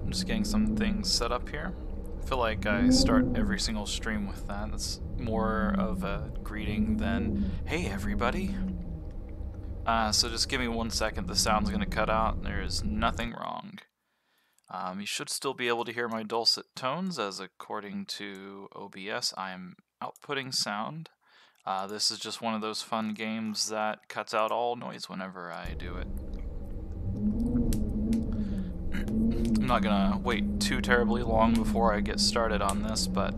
I'm just getting some things set up here. I feel like I start every single stream with that. That's more of a greeting than, hey everybody. So just give me 1 second, the sound's gonna cut out, there's nothing wrong. You should still be able to hear my dulcet tones, as according to OBS, I am outputting sound. This is just one of those fun games that cuts out all noise whenever I do it. I'm not gonna wait too terribly long before I get started on this, but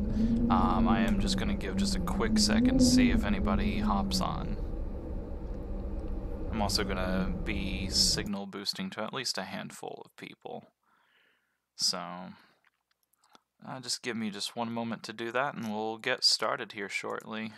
I am just gonna give just a quick second to see if anybody hops on. I'm also gonna be signal boosting to at least a handful of people. So, just give me just 1 moment to do that, and we'll get started here shortly.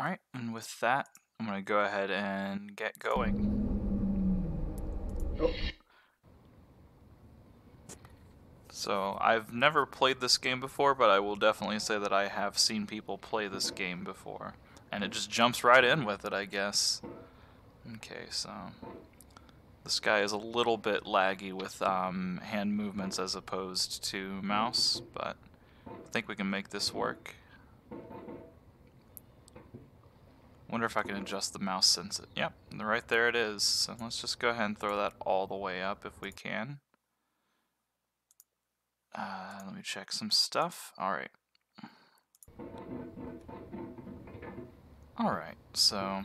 Alright, and with that, I'm going to go ahead and get going. Oh. So, I've never played this game before, but I will definitely say that I have seen people play this game before. And it just jumps right in with it, I guess. Okay, so this guy is a little bit laggy with hand movements as opposed to mouse, but I think we can make this work. Wonder if I can adjust the mouse sense. Yep, right there it is. So let's just go ahead and throw that all the way up if we can. Let me check some stuff. Alright. Alright, so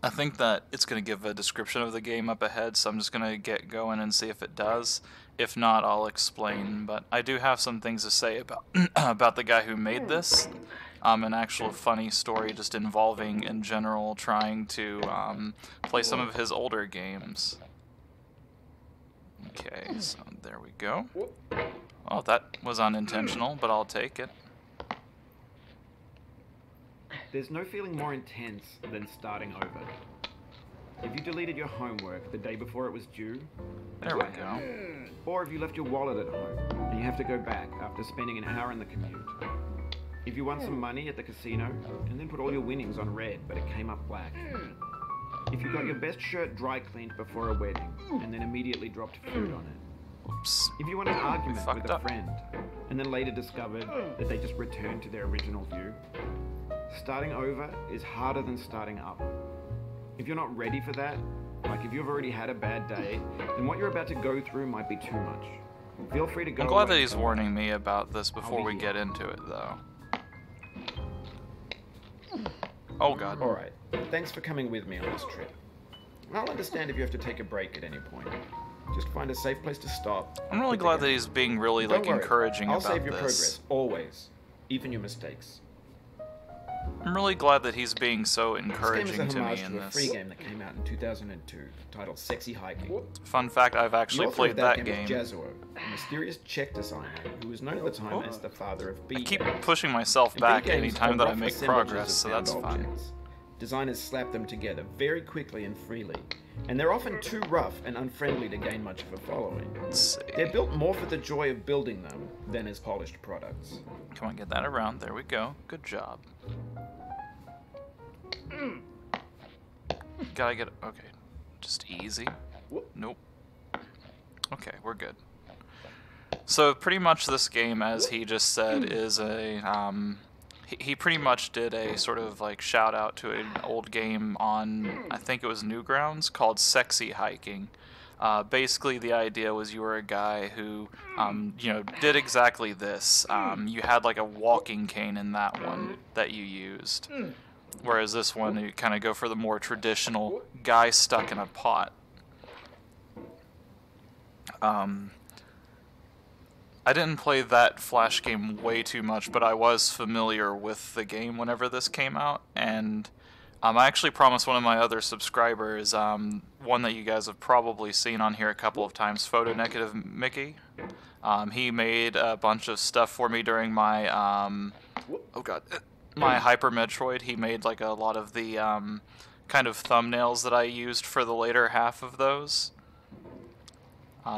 I think that it's going to give a description of the game up ahead, so I'm just going to get going and see if it does. If not, I'll explain, but I do have some things to say about about the guy who made this. An actual funny story just involving, in general, trying to play some of his older games. Okay, so there we go. Well, that was unintentional, but I'll take it. There's no feeling more intense than starting over. If you deleted your homework the day before it was due, there we go. Or if you left your wallet at home and you have to go back after spending an hour in the commute. If you won some money at the casino and then put all your winnings on red but it came up black. If you got your best shirt dry cleaned before a wedding and then immediately dropped food on it. Oops. If you won an argument with a up. friend and then later discovered that they just returned to their original view. Starting over is harder than starting up. If you're not ready for that, like if you've already had a bad day, then what you're about to go through might be too much. Feel free to go. I'm glad away that he's warning me about this before we here. get into it, though. Oh god. Alright, thanks for coming with me on this trip. I'll understand if you have to take a break at any point. Just find a safe place to stop. I'm really glad that he's being really, like, Don't worry, encouraging I'll about save your this. progress, always. Even your mistakes. I'm really glad that he's being so This game is encouraging a to me homage in to a free this. game that came out in 2002, titled Sexy Hiking. Fun fact, I've The actually author played of that game game. is Jazuo, a mysterious Czech designer who was known at the time as the father of B I keep games. pushing myself And back B games anytime are that I rough make assemblages progress, of so found that's fun. objects. Designers slap them together very quickly and freely, and they're often too rough and unfriendly to gain much of a following. Let's see. They're built more for the joy of building them than as polished products. Come on, get that around. There we go. Good job. Gotta get... Okay. Just easy. Nope. Okay, we're good. So pretty much this game, as he just said, is a... He pretty much did a sort of like shout out to an old game on, I think it was Newgrounds, called Sexy Hiking. Basically, the idea was you were a guy who, you know, did exactly this. You had like a walking cane in that one that you used. Whereas this one, you kind of go for the more traditional guy stuck in a pot. I didn't play that Flash game way too much, but I was familiar with the game whenever this came out, and I actually promised one of my other subscribers, one that you guys have probably seen on here a couple of times, Photo Negative Mickey. He made a bunch of stuff for me during my, oh god, my Hyper Metroid, he made like a lot of the kind of thumbnails that I used for the later half of those.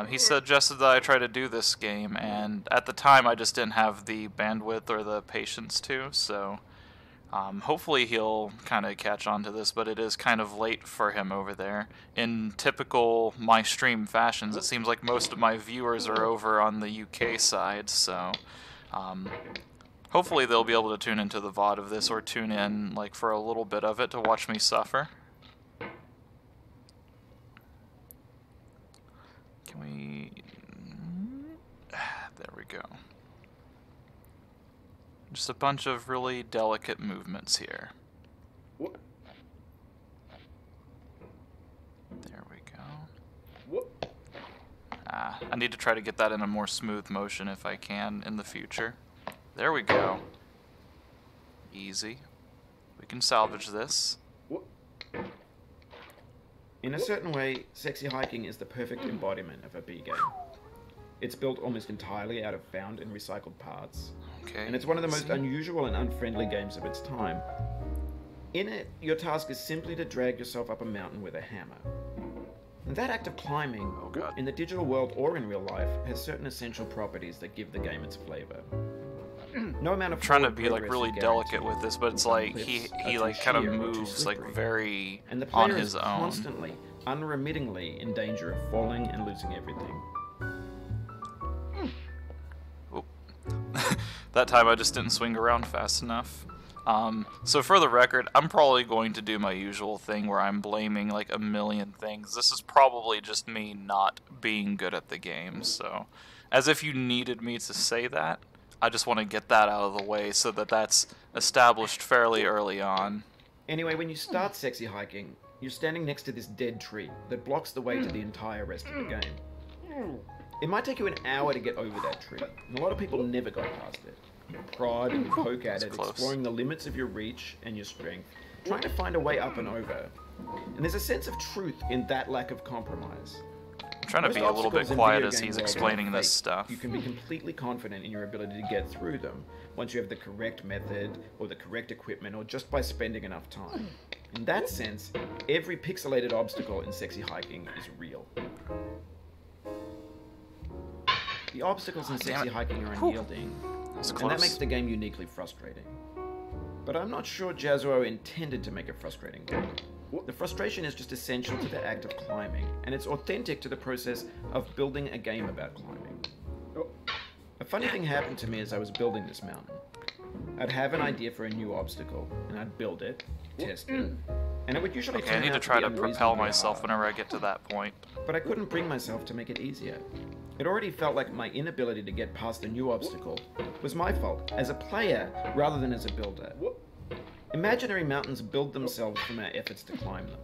He suggested that I try to do this game, and at the time I just didn't have the bandwidth or the patience to, so hopefully he'll kind of catch on to this, but it is kind of late for him over there. In typical my stream fashions, it seems like most of my viewers are over on the UK side, so hopefully they'll be able to tune into the VOD of this or tune in like for a little bit of it to watch me suffer. Can we... There we go. Just a bunch of really delicate movements here. There we go. I need to try to get that in a more smooth motion if I can in the future. There we go. Easy. We can salvage this. In a certain way, Sexy Hiking is the perfect embodiment of a B game. It's built almost entirely out of found and recycled parts. Okay. And it's one of the most unusual and unfriendly games of its time. In it, your task is simply to drag yourself up a mountain with a hammer. And that act of climbing, in the digital world or in real life, has certain essential properties that give the game its flavor. No amount of I'm trying to be like really delicate with this, but it's like he like kind of moves like very and the on player his is own. constantly, unremittingly in danger of falling and losing everything. Oop. That time I just didn't swing around fast enough. So for the record, I'm probably going to do my usual thing where I'm blaming like a million things. This is probably just me not being good at the game, so as if you needed me to say that, I just want to get that out of the way so that that's established fairly early on. Anyway, when you start Sexy Hiking, you're standing next to this dead tree that blocks the way to the entire rest of the game. It might take you an hour to get over that tree, and a lot of people never go past it. You prod and you poke at it, exploring the limits of your reach and your strength, trying to find a way up and over. And there's a sense of truth in that lack of compromise. I'm trying to be a little bit quiet as he's explaining this stuff. You can be completely confident in your ability to get through them once you have the correct method or the correct equipment or just by spending enough time. In that sense, every pixelated obstacle in Sexy Hiking is real. The obstacles in Sexy Hiking are unyielding, and that makes the game uniquely frustrating. But I'm not sure Jazzuo intended to make a frustrating game. The frustration is just essential to the act of climbing, and it's authentic to the process of building a game about climbing. A funny thing happened to me as I was building this mountain. I'd have an idea for a new obstacle, and I'd build it, test it, and it would usually turn out I need to try to propel myself whenever I get to that point. But I couldn't bring myself to make it easier. It already felt like my inability to get past a new obstacle was my fault, as a player rather than as a builder. Imaginary mountains build themselves from our efforts to climb them.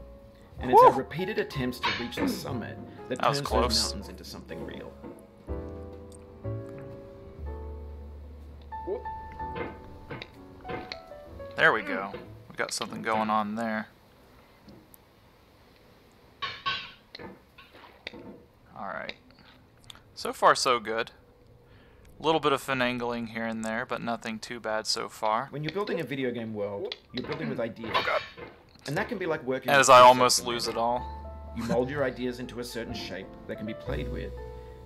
And it's our repeated attempts to reach the summit that turns those mountains into something real. There we go. We got something going on there. Alright. So far so good. A little bit of finagling here and there, but nothing too bad so far. When you're building a video game world, you're building with ideas. Oh god. And that can be like working As I almost lose it all. You mold your ideas into a certain shape that can be played with.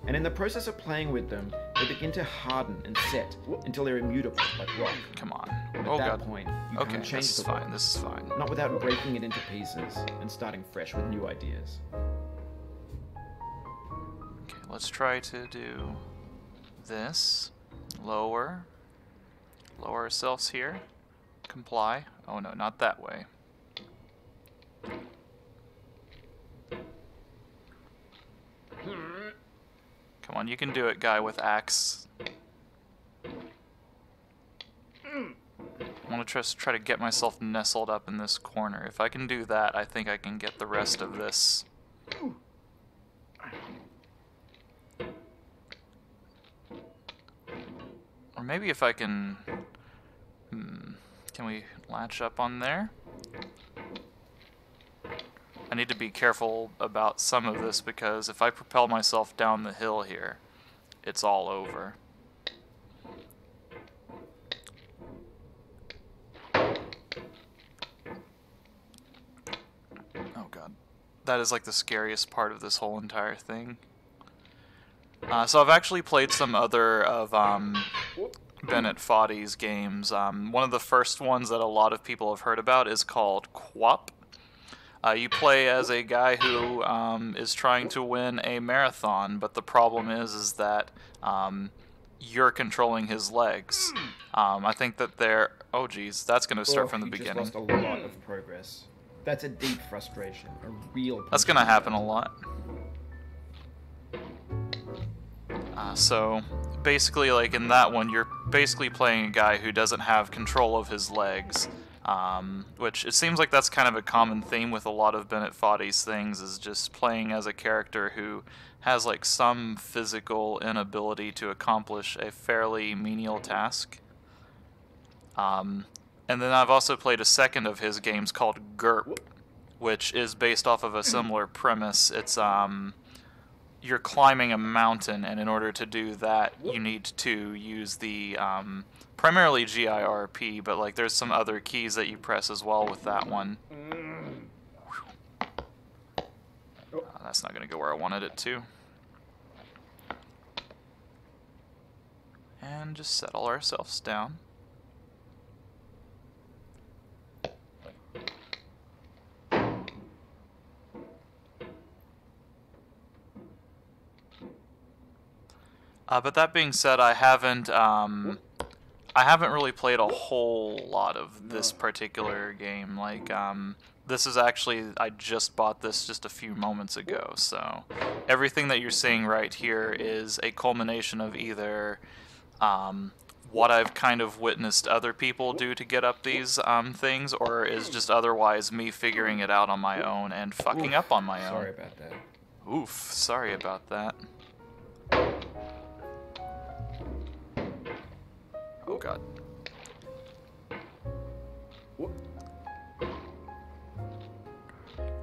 And in the process of playing with them, they begin to harden and set until they're immutable, like rock. Come on. And Oh at that god. point, you Okay, can't change this is the world, fine. This is fine. not without breaking it into pieces and starting fresh with new ideas. Okay, let's try to do this. Lower. Lower ourselves here. Comply. Oh no, not that way. Come on, you can do it, guy with axe. I want to try to get myself nestled up in this corner. If I can do that, I think I can get the rest of this. Or maybe if I can... Can we latch up on there? I need to be careful about some of this because if I propel myself down the hill here, it's all over. that is like the scariest part of this whole entire thing. So I've actually played some other of Bennett Foddy's games. One of the first ones that a lot of people have heard about is called QWOP. You play as a guy who is trying to win a marathon, but the problem is that you're controlling his legs. I think that they're... Oh, geez, that's going to start from the beginning. Just lost a lot of progress. That's a deep frustration, a real... That's going to happen a lot. So, basically, like in that one, you're basically playing a guy who doesn't have control of his legs. Which it seems like that's kind of a common theme with a lot of Bennett Foddy's things, is just playing as a character who has like some physical inability to accomplish a fairly menial task. And then I've also played a second of his games called GURP, which is based off of a similar premise. It's you're climbing a mountain, and in order to do that, you need to use the primarily GIRP, but like there's some other keys that you press as well with that one. That's not going to go where I wanted it to. And just settle ourselves down. But that being said, I haven't really played a whole lot of this particular game. Like, this is actually, I just bought this just a few moments ago, so everything that you're seeing right here is a culmination of either what I've kind of witnessed other people do to get up these things, or is just otherwise me figuring it out on my own and fucking up on my own. Sorry about that. Oof, sorry about that. Oh god.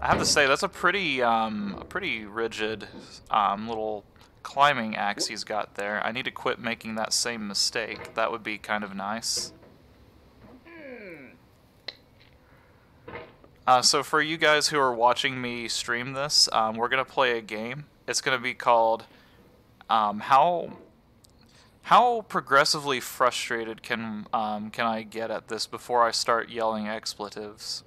I have to say, that's a pretty rigid little climbing axe he's got there. I need to quit making that same mistake. That would be kind of nice. So for you guys who are watching me stream this, we're gonna play a game. It's gonna be called How progressively frustrated can I get at this before I start yelling expletives?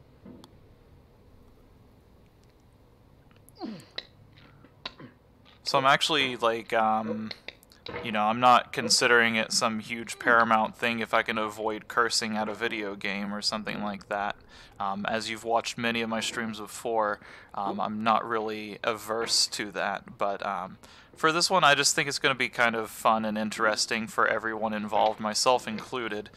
So I'm actually like, you know, I'm not considering it some huge paramount thing if I can avoid cursing at a video game or something like that. As you've watched many of my streams before, I'm not really averse to that, but for this one I just think it's going to be kind of fun and interesting for everyone involved, myself included,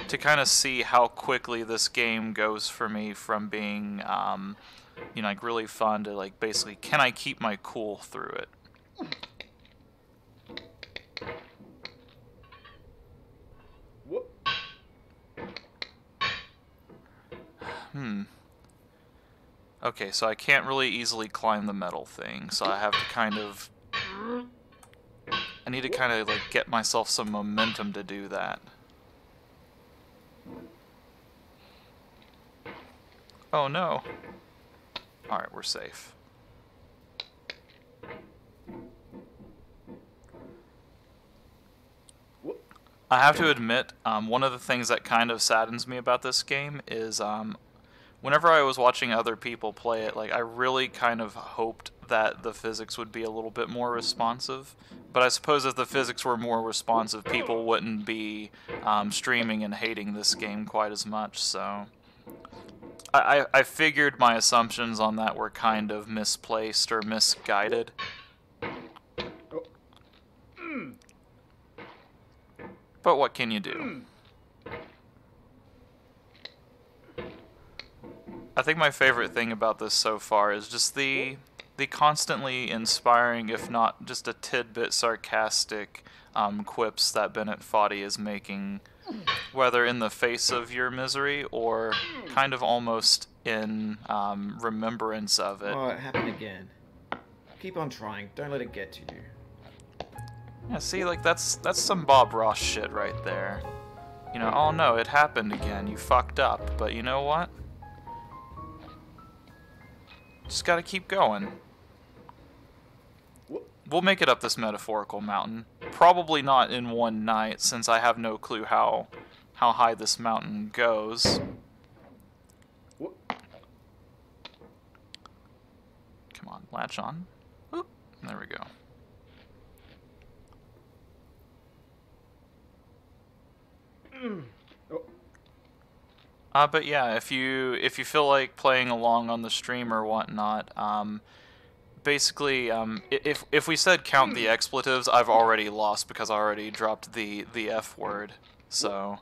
to kind of see how quickly this game goes for me from being, you know, like really fun to like basically, can I keep my cool through it? Okay, so I can't really easily climb the metal thing, so I have to kind of... I need to kind of like get myself some momentum to do that. Oh no. Alright, we're safe. I have to admit, one of the things that kind of saddens me about this game is whenever I was watching other people play it, like I really kind of hoped that the physics would be a little bit more responsive. But I suppose if the physics were more responsive, people wouldn't be streaming and hating this game quite as much, so... I figured my assumptions on that were kind of misplaced or misguided. But what can you do? I think my favorite thing about this so far is just the constantly inspiring, if not just a tidbit sarcastic, quips that Bennett Foddy is making, whether in the face of your misery or kind of almost in remembrance of it. Oh, it happened again. Keep on trying. Don't let it get to you. Yeah, see, like that's some Bob Ross shit right there. You know, oh no, it happened again. You fucked up, but you know what? Just gotta keep going. We'll make it up this metaphorical mountain. Probably not in one night, since I have no clue how high this mountain goes. Come on, latch on. Oop, there we go. But yeah, if you feel like playing along on the stream or whatnot, basically, if we said count the expletives, I've already lost because I already dropped the F word. So,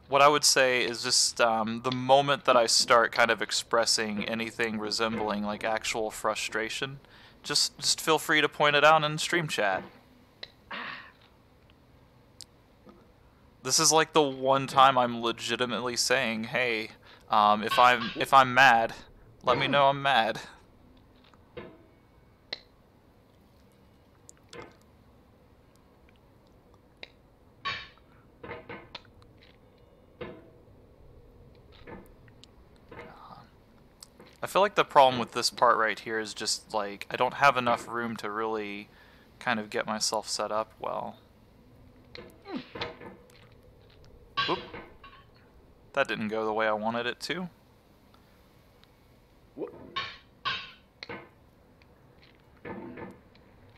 what I would say is just the moment that I start kind of expressing anything resembling like actual frustration, just feel free to point it out in stream chat. This is like the one time I'm legitimately saying, hey, if I'm mad, let me know I'm mad. I feel like the problem with this part right here is just like I don't have enough room to really kind of get myself set up well. Oop. That didn't go the way I wanted it to.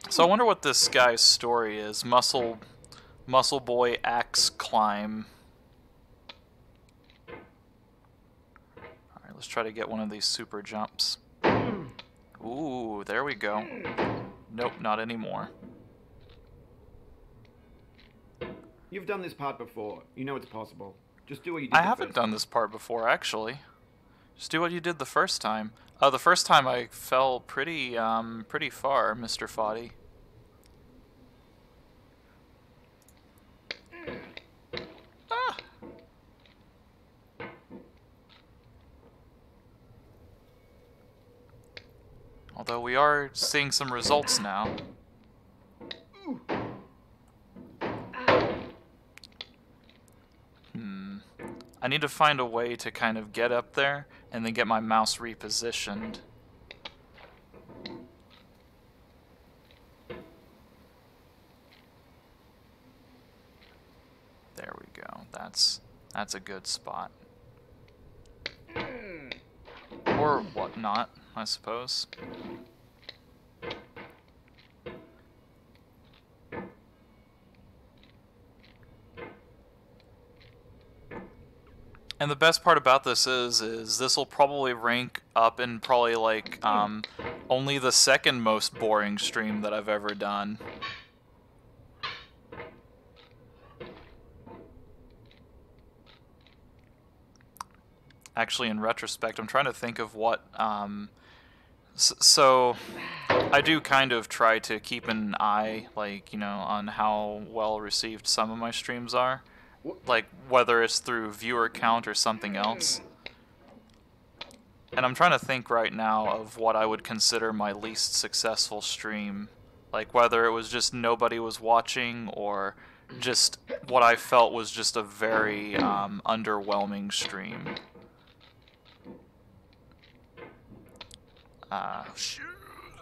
So I wonder what this guy's story is. Muscle Boy Axe Climb. Alright, let's try to get one of these super jumps. Ooh, there we go. Nope, not anymore. You've done this part before. You know it's possible. Just do what you did. I haven't done this part before, actually. Just do what you did the first time. The first time I fell pretty far, Mr. Foddy. Ah! Although we are seeing some results now. I need to find a way to kind of get up there and then get my mouse repositioned. There we go. That's a good spot. Or whatnot, I suppose. And the best part about this is this will probably rank up in probably like only the second most boring stream that I've ever done. Actually, in retrospect, I'm trying to think of what so I do kind of try to keep an eye, like, you know, on how well received some of my streams are. Like, whether it's through viewer count or something else. And I'm trying to think right now of what I would consider my least successful stream. Like, whether it was just nobody was watching, or just what I felt was just a very underwhelming stream.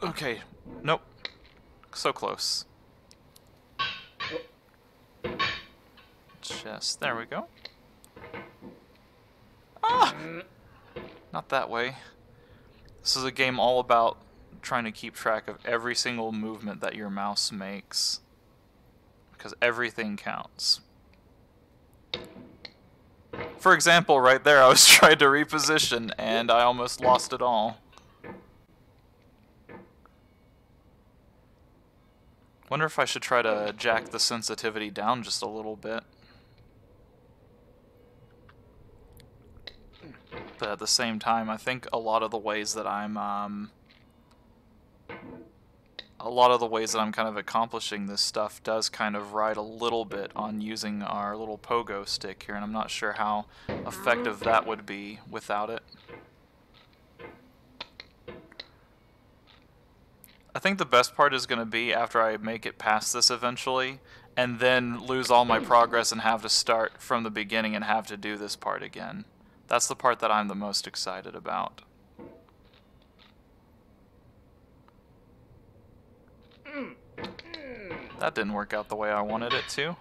Okay, nope. So close. Chest. There we go. Ah! Not that way. This is a game all about trying to keep track of every single movement that your mouse makes, because everything counts. For example, right there, I was trying to reposition, and I almost lost it all. Wonder if I should try to jack the sensitivity down just a little bit. But at the same time, I think a lot of the ways that I'm kind of accomplishing this stuff does kind of ride a little bit on using our little pogo stick here, and I'm not sure how effective that would be without it. I think the best part is going to be after I make it past this eventually, and then lose all my progress and have to start from the beginning and have to do this part again. That's the part that I'm the most excited about. That didn't work out the way I wanted it to.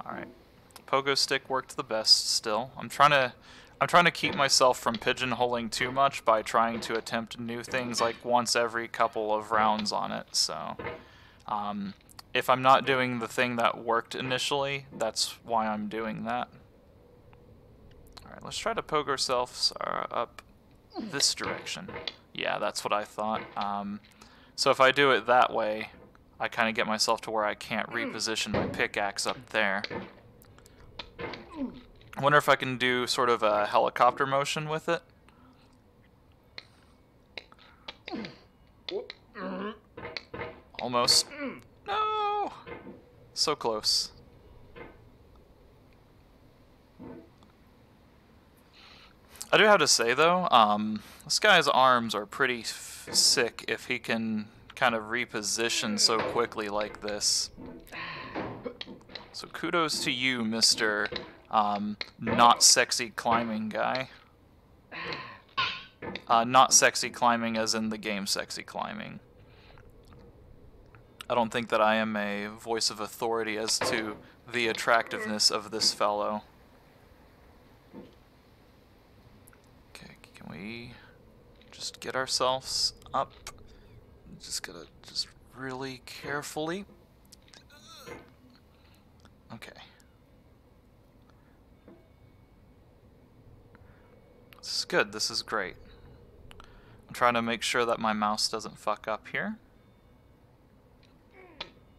Alright. Pogo stick worked the best still. I'm trying to keep myself from pigeonholing too much by trying to attempt new things like once every couple of rounds on it, so if I'm not doing the thing that worked initially, that's why I'm doing that. Alright, let's try to poke ourselves up this direction. Yeah, that's what I thought. So if I do it that way, I kind of get myself to where I can't reposition my pickaxe up there. I wonder if I can do sort of a helicopter motion with it. Almost. No! So close. I do have to say, though, this guy's arms are pretty sick if he can kind of reposition so quickly like this. So kudos to you, Mr. Not sexy climbing guy. Not sexy climbing as in the game sexy climbing. I don't think that I am a voice of authority as to the attractiveness of this fellow. Okay, can we just get ourselves up? Just gotta really carefully. Okay. This is good, this is great. I'm trying to make sure that my mouse doesn't fuck up here.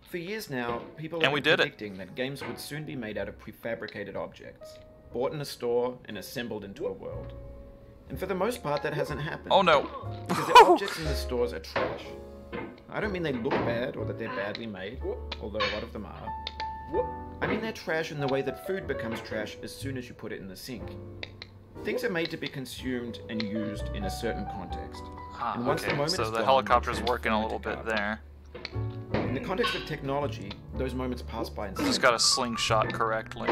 For years now, people have been predicting that games would soon be made out of prefabricated objects, bought in a store and assembled into a world. And for the most part, that hasn't happened. Oh no! Because the objects in the stores are trash. I don't mean they look bad or that they're badly made, although a lot of them are. I mean they're trash in the way that food becomes trash as soon as you put it in the sink. Things are made to be consumed and used in a certain context. And once the moment so the gone, helicopter's working a little bit there. In the context of technology, those moments pass by in seconds. Just got a slingshot correctly.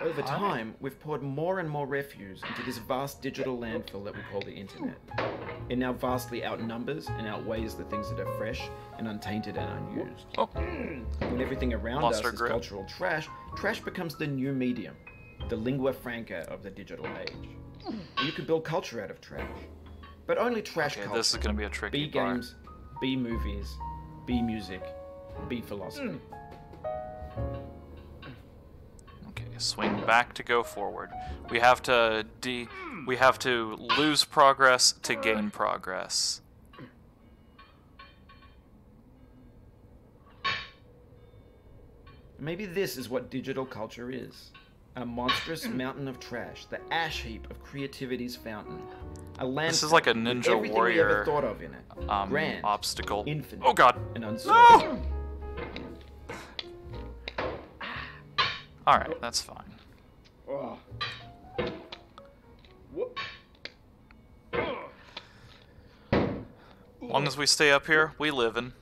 Over time, we've poured more and more refuse into this vast digital landfill that we call the internet. It now vastly outnumbers and outweighs the things that are fresh and untainted and unused. Oh. When everything around us is cultural trash, trash becomes the new medium, the lingua franca of the digital age. You can build culture out of trash, but only trash culture. This is going to be a tricky B games, B movies, B music, B philosophy. Okay, swing back to go forward. We have to lose progress to gain progress. Maybe this is what digital culture is. A monstrous mountain of trash, the ash heap of creativity's fountain. A land. This is like a Ninja Warrior we ever thought of in it. Grand, obstacle. Infinite. Oh god. And unsolved. No! Alright, that's fine. As long as we stay up here, we livin'.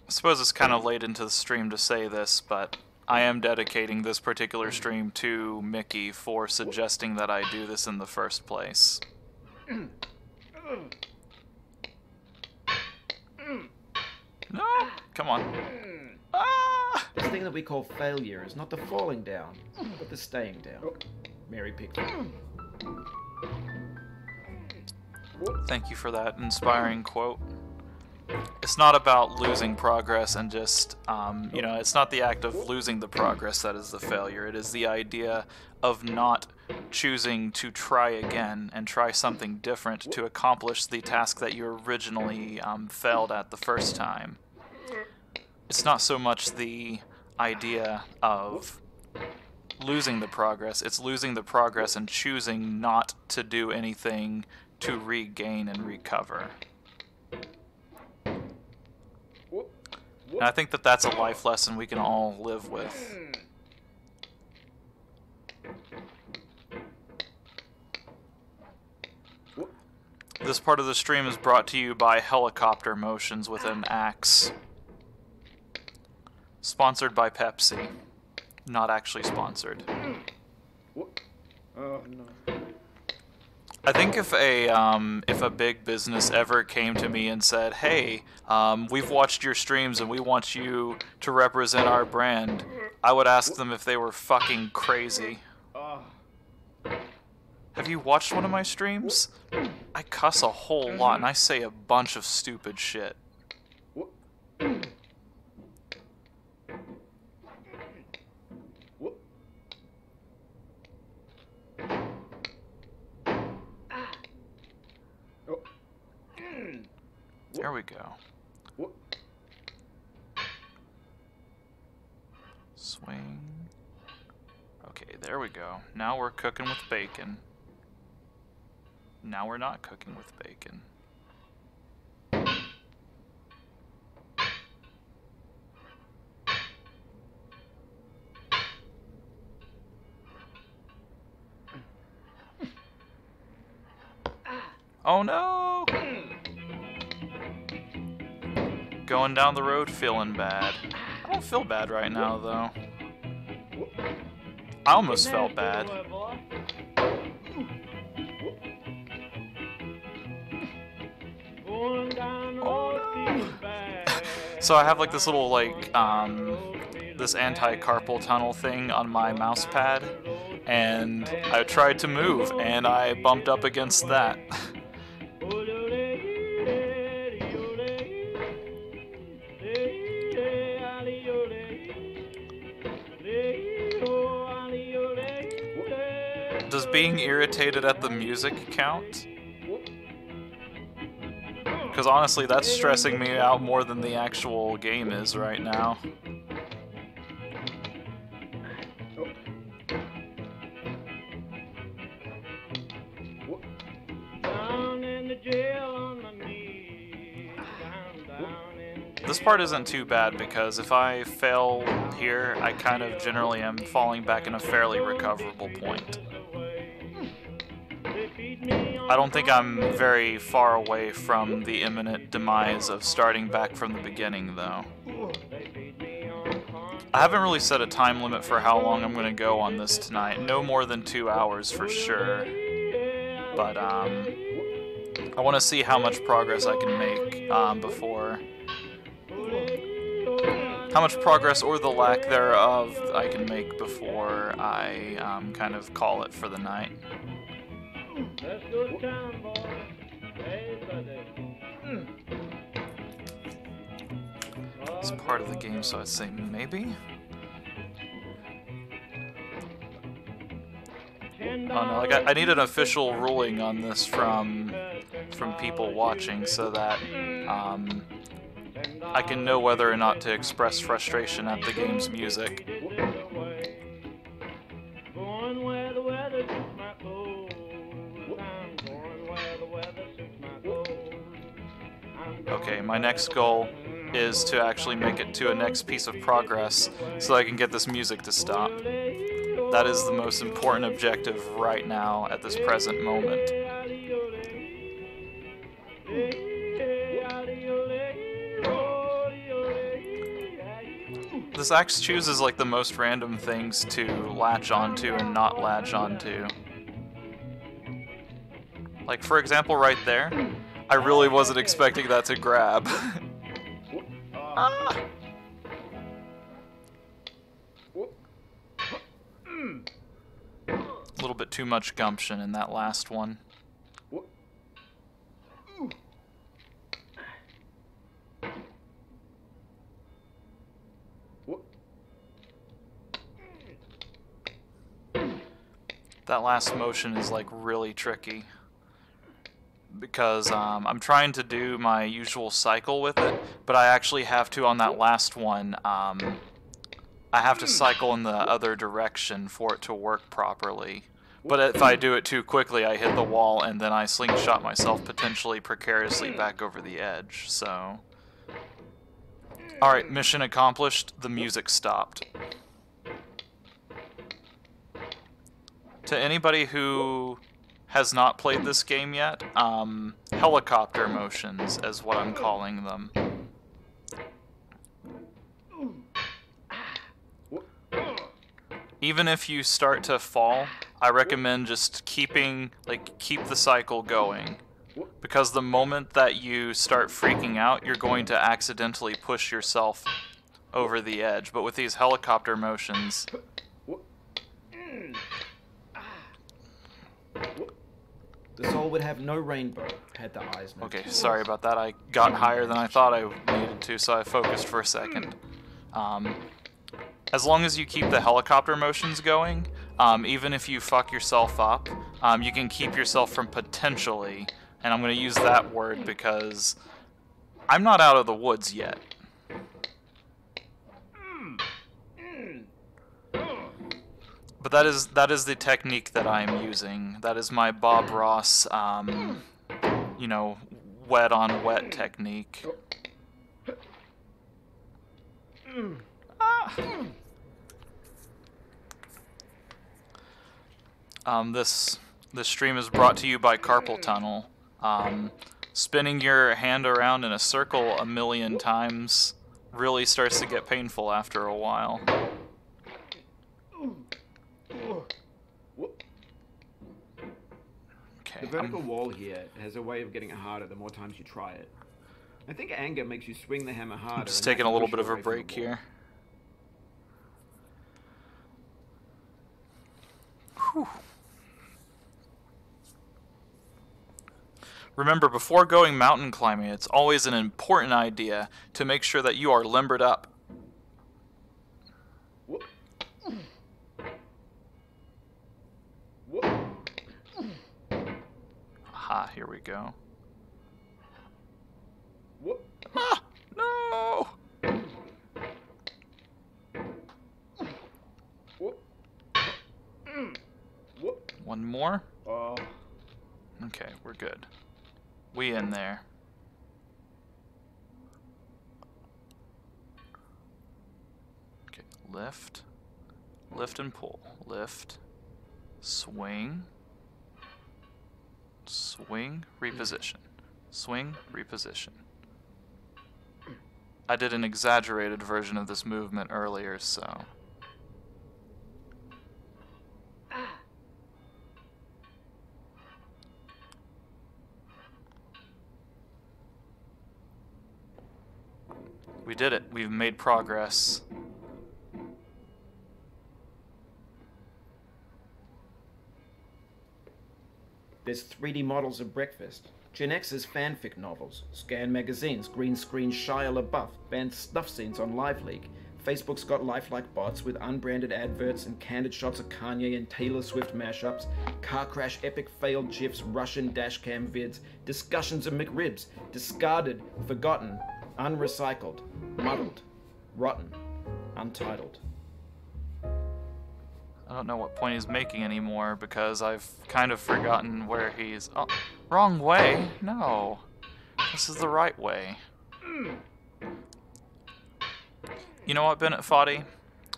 I suppose it's kind of late into the stream to say this, but I am dedicating this particular stream to Mickey for suggesting that I do this in the first place. No! Come on. Ah! This thing that we call failure is not the falling down, but the staying down. Mary Pickford. Thank you for that inspiring quote. It's not about losing progress and just, you know, it's not the act of losing the progress that is the failure. It is the idea of not choosing to try again and try something different to accomplish the task that you originally failed at the first time. It's not so much the idea of losing the progress, it's losing the progress and choosing not to do anything to regain and recover. And I think that that's a life lesson we can all live with. This part of the stream is brought to you by Helicopter Motions with an axe. Sponsored by Pepsi. Not actually sponsored. Oh no. I think if a big business ever came to me and said, "Hey, we've watched your streams and we want you to represent our brand," I would ask them if they were fucking crazy. Have you watched one of my streams? I cuss a whole lot and I say a bunch of stupid shit. There we go. Swing. Okay, there we go. Now we're cooking with bacon. Now we're not cooking with bacon. Oh no! Going down the road feeling bad. I don't feel bad right now though. I almost felt bad. So I have like this little like this anti-carpal tunnel thing on my mouse pad, and I tried to move and I bumped up against that. Does being irritated at the music count? Because honestly, that's stressing me out more than the actual game is right now. This part isn't too bad because if I fail here, I kind of generally am falling back in a fairly recoverable point. I don't think I'm very far away from the imminent demise of starting back from the beginning, though. I haven't really set a time limit for how long I'm going to go on this tonight. No more than 2 hours for sure. But, I want to see how much progress I can make before... How much progress, or the lack thereof, I can make before I kind of call it for the night. It's part of the game, so I'd say maybe? Oh no, like I need an official ruling on this from people watching so that I can know whether or not to express frustration at the game's music. Okay, my next goal is to actually make it to a next piece of progress so I can get this music to stop. That is the most important objective right now at this present moment. This axe chooses like the most random things to latch onto and not latch onto. Like for example right there, I really wasn't expecting that to grab. Ah! A little bit too much gumption in that last one. That last motion is like really tricky because I'm trying to do my usual cycle with it, but I actually have to on that last one. I have to cycle in the other direction for it to work properly. But if I do it too quickly, I hit the wall and then I slingshot myself potentially precariously back over the edge. So Alright, mission accomplished. The music stopped. To anybody who has not played this game yet, helicopter motions is what I'm calling them. Even if you start to fall, I recommend just keep the cycle going. Because the moment that you start freaking out, you're going to accidentally push yourself over the edge. But with these helicopter motions... The soul would have no rainbow had the eyes no Okay, tears. sorry about that. I got higher than I thought I needed to, so I focused for a second. As long as you keep the helicopter motions going, even if you fuck yourself up, you can keep yourself from potentially, and I'm going to use that word because I'm not out of the woods yet. But that is the technique that I am using. That is my Bob Ross, you know, wet on wet technique. This stream is brought to you by carpal tunnel. Spinning your hand around in a circle a million times really starts to get painful after a while. Okay, The vertical wall here has a way of getting harder the more times you try it. I think anger makes you swing the hammer harder. I'm just and taking that a little push bit of you a away from break the wall. here. Whew. Remember, before going mountain climbing, it's always an important idea to make sure that you are limbered up. Aha, here we go. Ah, no! One more? Okay, we're good. We in there. Okay, lift. Lift and pull. Lift. Swing. Swing, reposition. Swing, reposition. I did an exaggerated version of this movement earlier, so... We did it. We've made progress. There's 3D models of breakfast, Gen X's fanfic novels, scan magazines, green screen Shia LaBeouf, banned snuff scenes on LiveLeak. Facebook's got lifelike bots with unbranded adverts and candid shots of Kanye and Taylor Swift mashups, car crash epic failed GIFs, Russian dashcam vids, discussions of McRibs, discarded, forgotten, unrecycled, muddled, rotten, untitled. I don't know what point he's making anymore because I've kind of forgotten where he's... Oh, wrong way? No. This is the right way. You know what, Bennett Foddy?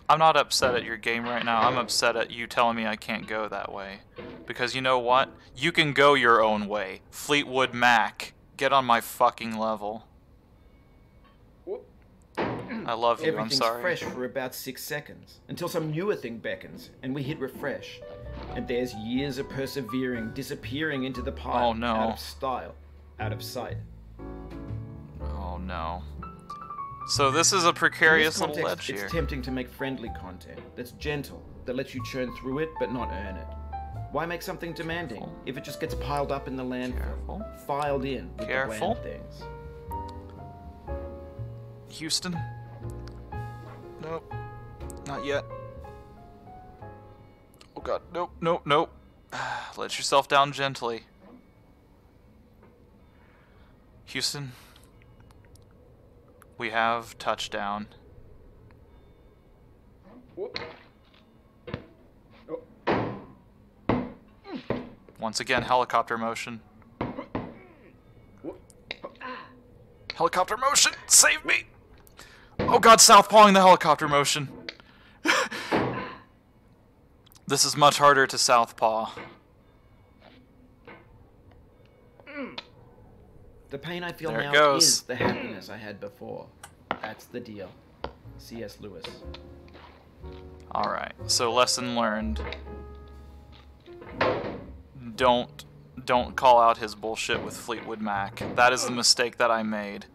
I'm not upset at your game right now. I'm upset at you telling me I can't go that way. Because you know what? You can go your own way. Fleetwood Mac. Get on my fucking level. I love you, I'm sorry. Everything's fresh for about 6 seconds, until some newer thing beckons, and we hit refresh. And there's years of persevering, disappearing into the pile. Oh, no. Out of style, out of sight. Oh no. So this is a precarious In this little context, ledge here. it's tempting to make friendly content that's gentle, that lets you churn through it but not earn it. Why make something demanding Careful. if it just gets piled up in the landfill, Careful. filed in with Careful. the bland things? Houston? Nope. Not yet. Oh god, nope, nope, nope. Let yourself down gently. Houston, we have touchdown. Once again, helicopter motion. Helicopter motion! Save me! Oh god, southpawing the helicopter motion. This is much harder to southpaw. The pain I feel There it now goes. is the happiness I had before. That's the deal. C.S. Lewis. Alright, so lesson learned. Don't call out his bullshit with Fleetwood Mac. That is the mistake that I made.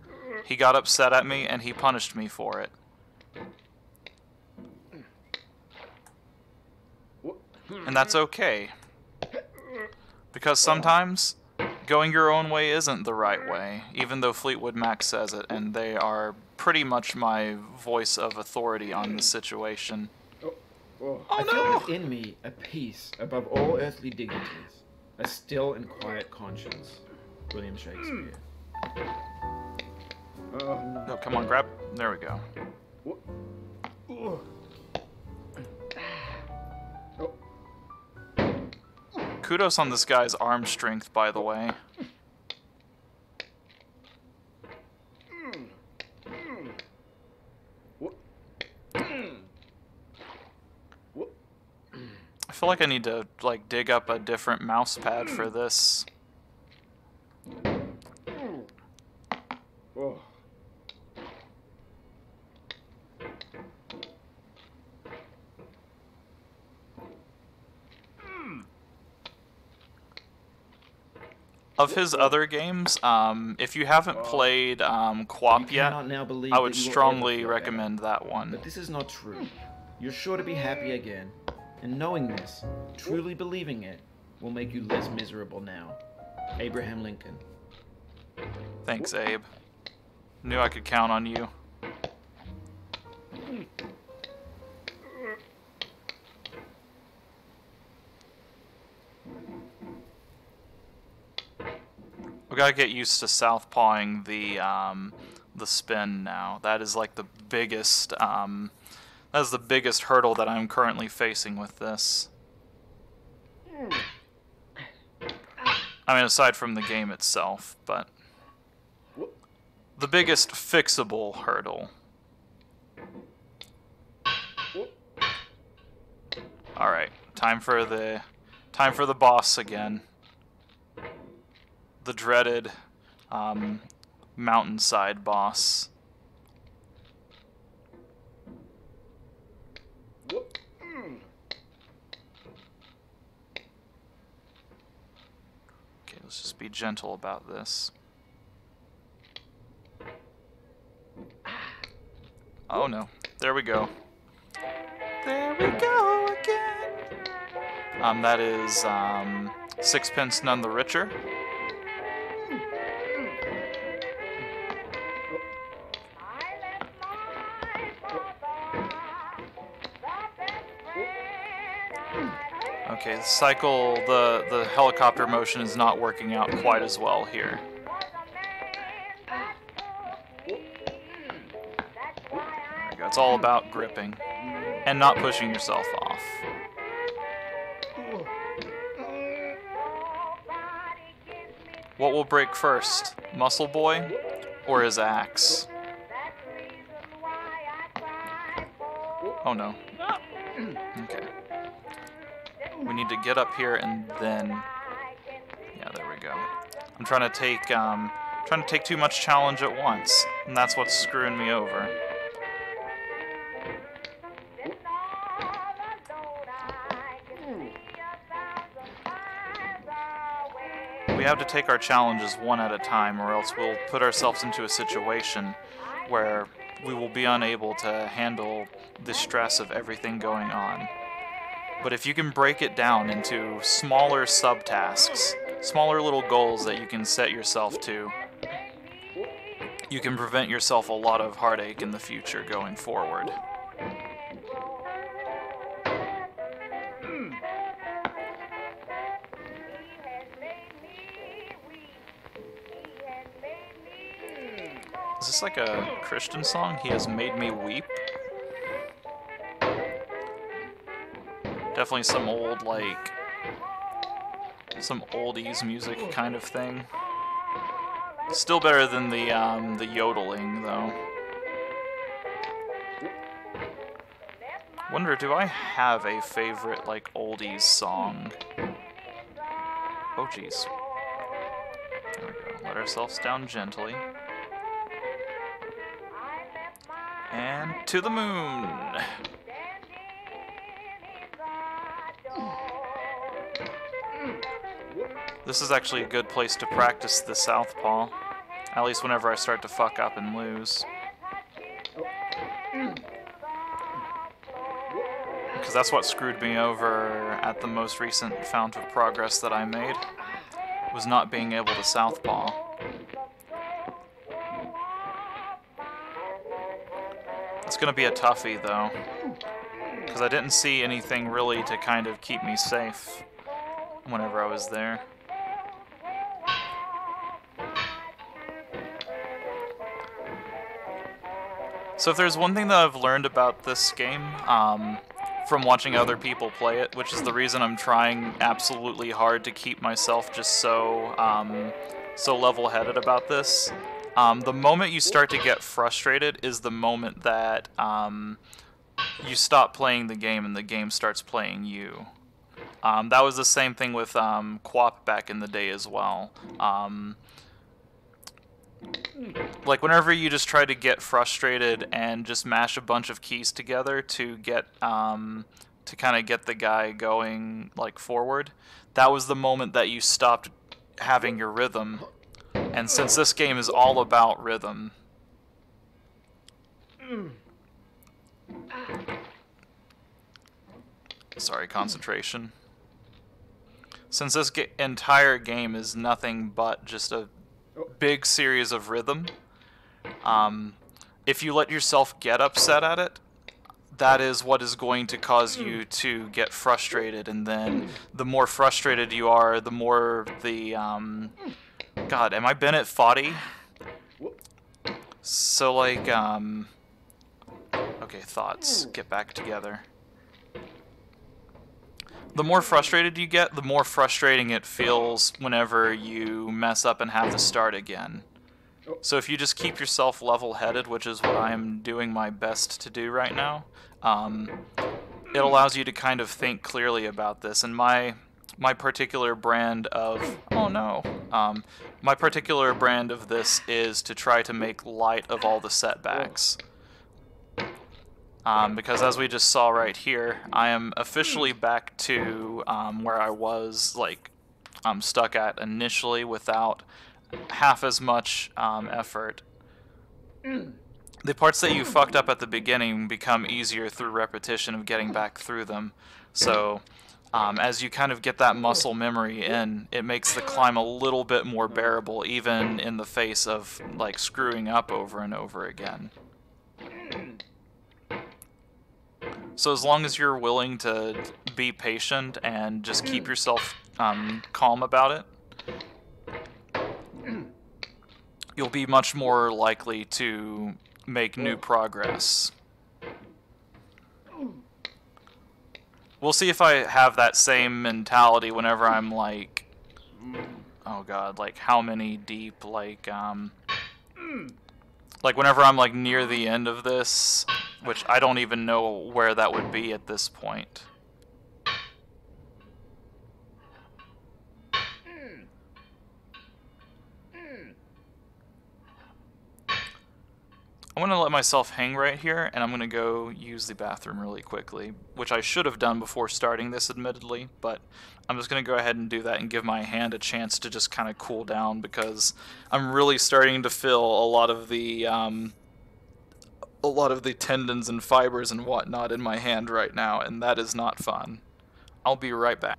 He got upset at me and he punished me for it. And that's okay. Because sometimes going your own way isn't the right way, even though Fleetwood Mac says it, and they are pretty much my voice of authority on the situation. I feel within me a peace above all earthly dignities, a still and quiet conscience. William Shakespeare. No, come on, grab. There we go. Kudos on this guy's arm strength, by the way. I feel like I need to, like, dig up a different mouse pad for this. Of his other games, if you haven't played Quap yet, I would strongly recommend that one. But this is not true. You're sure to be happy again. And knowing this, truly believing it, will make you less miserable now. Abraham Lincoln. Thanks, Abe. Knew I could count on you. We gotta get used to southpawing the spin now. That is like the biggest that is the biggest hurdle that I'm currently facing with this. I mean, aside from the game itself, but the biggest fixable hurdle. All right, time for the boss again. The dreaded mountainside boss. Okay, let's just be gentle about this. Oh no, there we go. There we go again. That is Sixpence None the Richer. Okay, the helicopter motion is not working out quite as well here. There we go. It's all about gripping and not pushing yourself off. What will break first, Muscle Boy or his axe? Oh no. Okay. We need to get up here and then, yeah, there we go. I'm trying to take too much challenge at once, and that's what's screwing me over. We have to take our challenges one at a time, or else we'll put ourselves into a situation where we will be unable to handle the stress of everything going on. But if you can break it down into smaller subtasks, smaller little goals that you can set yourself to, you can prevent yourself a lot of heartache in the future going forward. Is this like a Christian song? He has made me weep? Definitely some old, like, some oldies music kind of thing. Still better than the yodeling, though. Wonder, do I have a favorite, like, oldies song? Oh, jeez. There we go. Let ourselves down gently. And to the moon! This is actually a good place to practice the southpaw. At least whenever I start to fuck up and lose. Because that's what screwed me over at the most recent Fount of Progress that I made. Was not being able to southpaw. It's gonna be a toughie though. Because I didn't see anything really to kind of keep me safe whenever I was there. So if there's one thing that I've learned about this game, from watching other people play it, which is the reason I'm trying absolutely hard to keep myself just so, so level-headed about this, the moment you start to get frustrated is the moment that, you stop playing the game and the game starts playing you. That was the same thing with, Quap back in the day as well. Like, whenever you just try to get frustrated and just mash a bunch of keys together to get, to kind of get the guy going, like, forward, that was the moment that you stopped having your rhythm. And since this game is all about rhythm... Sorry, concentration. Since this entire game is nothing but just a big series of rhythm, if you let yourself get upset at it, that is what is going to cause you to get frustrated, and then the more frustrated you are, the more the, God, am I Bennett Foddy? So, like, okay, thoughts, get back together. The more frustrated you get, the more frustrating it feels whenever you mess up and have to start again. So if you just keep yourself level-headed, which is what I'm doing my best to do right now, it allows you to kind of think clearly about this. And my particular brand of... Oh no. My particular brand of this is to try to make light of all the setbacks. Because as we just saw right here, I am officially back to where I was, like, stuck at initially without half as much effort. The parts that you fucked up at the beginning become easier through repetition of getting back through them. So, as you kind of get that muscle memory in, it makes the climb a little bit more bearable, even in the face of, like, screwing up over and over again. So as long as you're willing to be patient and just keep yourself calm about it, you'll be much more likely to make new progress. We'll see if I have that same mentality whenever I'm like, oh god, like how many deep, like whenever I'm like near the end of this, which I don't even know where that would be at this point. I'm going to let myself hang right here, and I'm going to go use the bathroom really quickly, which I should have done before starting this, admittedly, but I'm just going to go ahead and do that and give my hand a chance to just kind of cool down, because I'm really starting to feel a lot of the tendons and fibers and whatnot in my hand right now, and that is not fun. I'll be right back.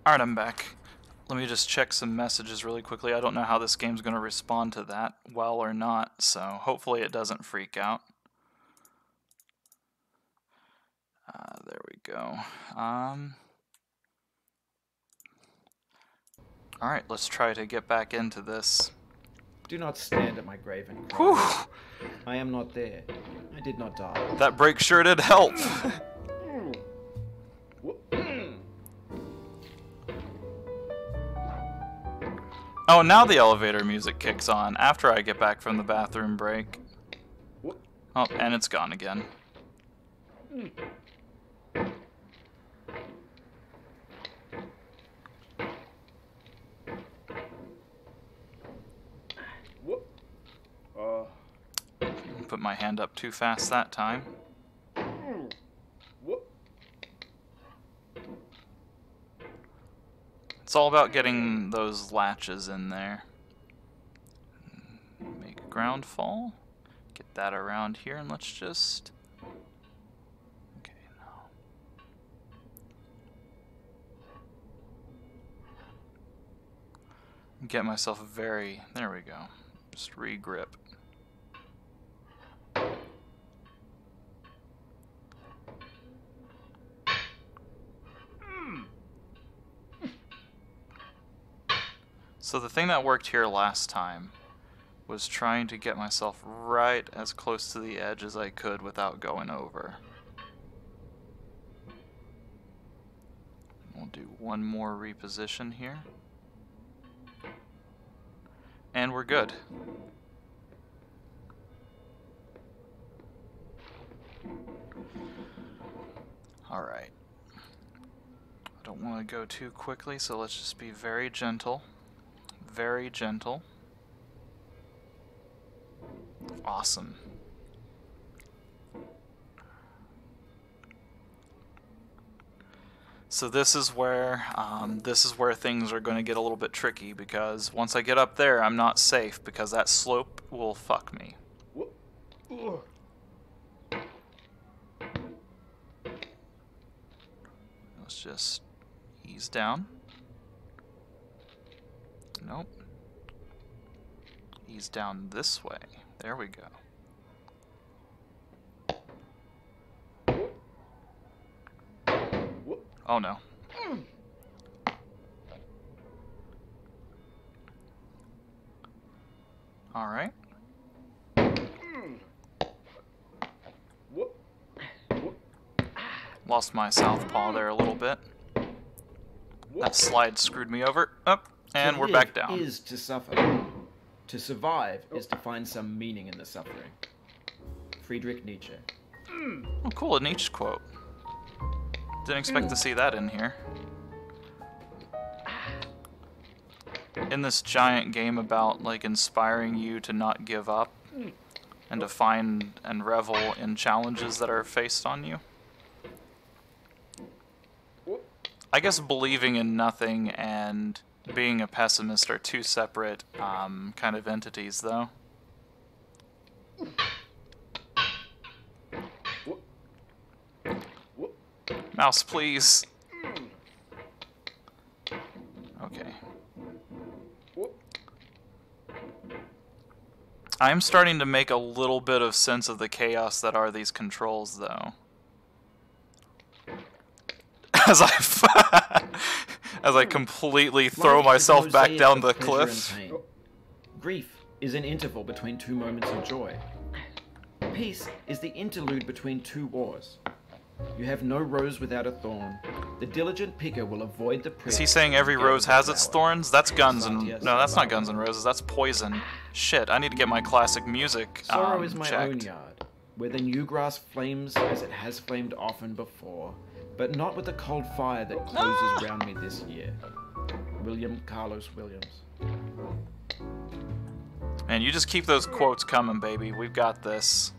Alright, I'm back. Let me just check some messages really quickly. I don't know how this game's going to respond to that well or not, so hopefully it doesn't freak out. There we go. Alright, let's try to get back into this. Do not stand at my grave and Whew! cry. I am not there. I did not die. That break sure did help! Oh, now the elevator music kicks on after I get back from the bathroom break. Oh, and it's gone again. Put my hand up too fast that time. It's all about getting those latches in there. Make ground fall. Get that around here, and let's just... Okay, now. Get myself a very... There we go. Just re-grip. So the thing that worked here last time was trying to get myself right as close to the edge as I could without going over. We'll do one more reposition here. And we're good. Alright. I don't want to go too quickly, so let's just be very gentle. Very gentle. Awesome. So this is where things are going to get a little bit tricky, because once I get up there, I'm not safe because that slope will fuck me. Let's just ease down. Nope. Ease down this way. There we go. Oh no. Alright. Lost my southpaw there a little bit. That slide screwed me over. Up. And we're back down. To live is to suffer. To survive is to find some meaning in the suffering. Friedrich Nietzsche. Oh, cool, a Nietzsche quote. Didn't expect to see that in here. In this giant game about, like, inspiring you to not give up and to find and revel in challenges that are faced on you. I guess believing in nothing and being a pessimist are two separate kind of entities, though. Mouse, please. Okay. I'm starting to make a little bit of sense of the chaos that are these controls, though. As I completely throw myself back down the cliff. Grief is an interval between two moments of joy. Peace is the interlude between two wars. You have no rose without a thorn. The diligent picker will avoid the prick. Is he saying every rose has its thorns? That's Guns and... No, that's not Guns N' Roses. That's Poison. Shit, I need to get my classic music Sorrow is my checked. own yard, where the new grass flames as it has flamed often before, but not with the cold fire that closes round me this year. William Carlos Williams. And you just keep those quotes coming, baby. We've got this.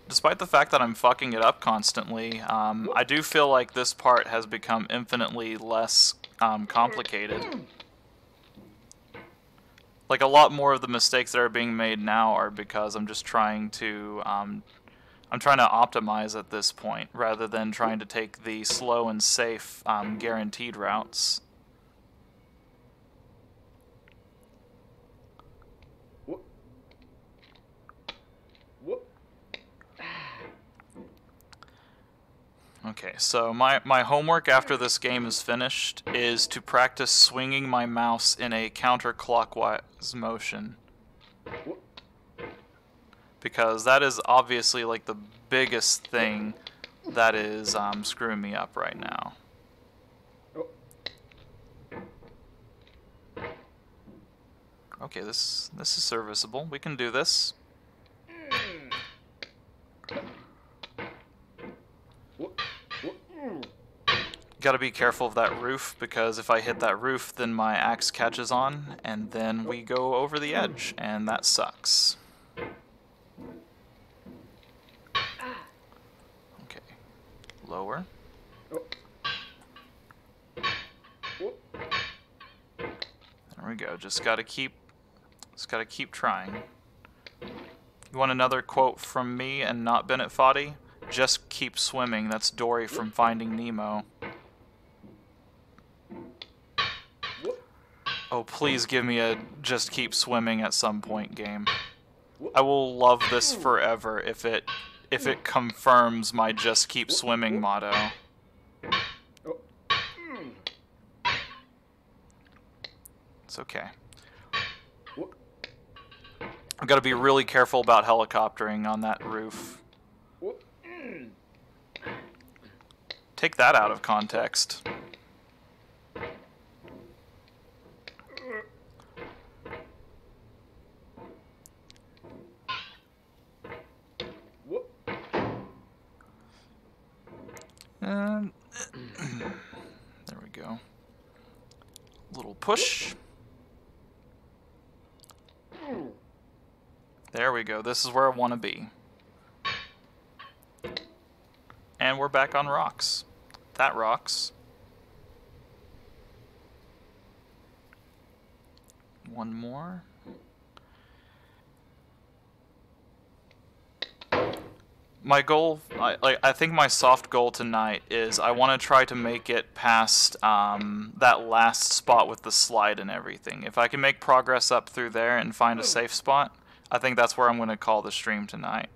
Despite the fact that I'm fucking it up constantly, I do feel like this part has become infinitely less complicated. Like, a lot more of the mistakes that are being made now are because I'm just trying to I'm trying to optimize at this point, rather than trying to take the slow and safe guaranteed routes. Okay, so my homework after this game is finished is to practice swinging my mouse in a counterclockwise motion. Because that is obviously like the biggest thing that is screwing me up right now. Okay, this is serviceable. We can do this. Gotta be careful of that roof, because if I hit that roof, then my axe catches on, and then we go over the edge, and that sucks. Okay, lower. There we go. Just gotta keep trying. You want another quote from me and not Bennett Foddy? Just keep swimming. That's Dory from Finding Nemo. Oh, please give me a just keep swimming at some point game. I will love this forever if it confirms my just keep swimming motto. It's okay. I've got to be really careful about helicoptering on that roof. Take that out of context. There we go. Little push. There we go. This is where I want to be. And we're back on rocks. That rocks. One more. My goal, I think my soft goal tonight is I want to try to make it past that last spot with the slide and everything. If I can make progress up through there and find a safe spot, I think that's where I'm going to call the stream tonight.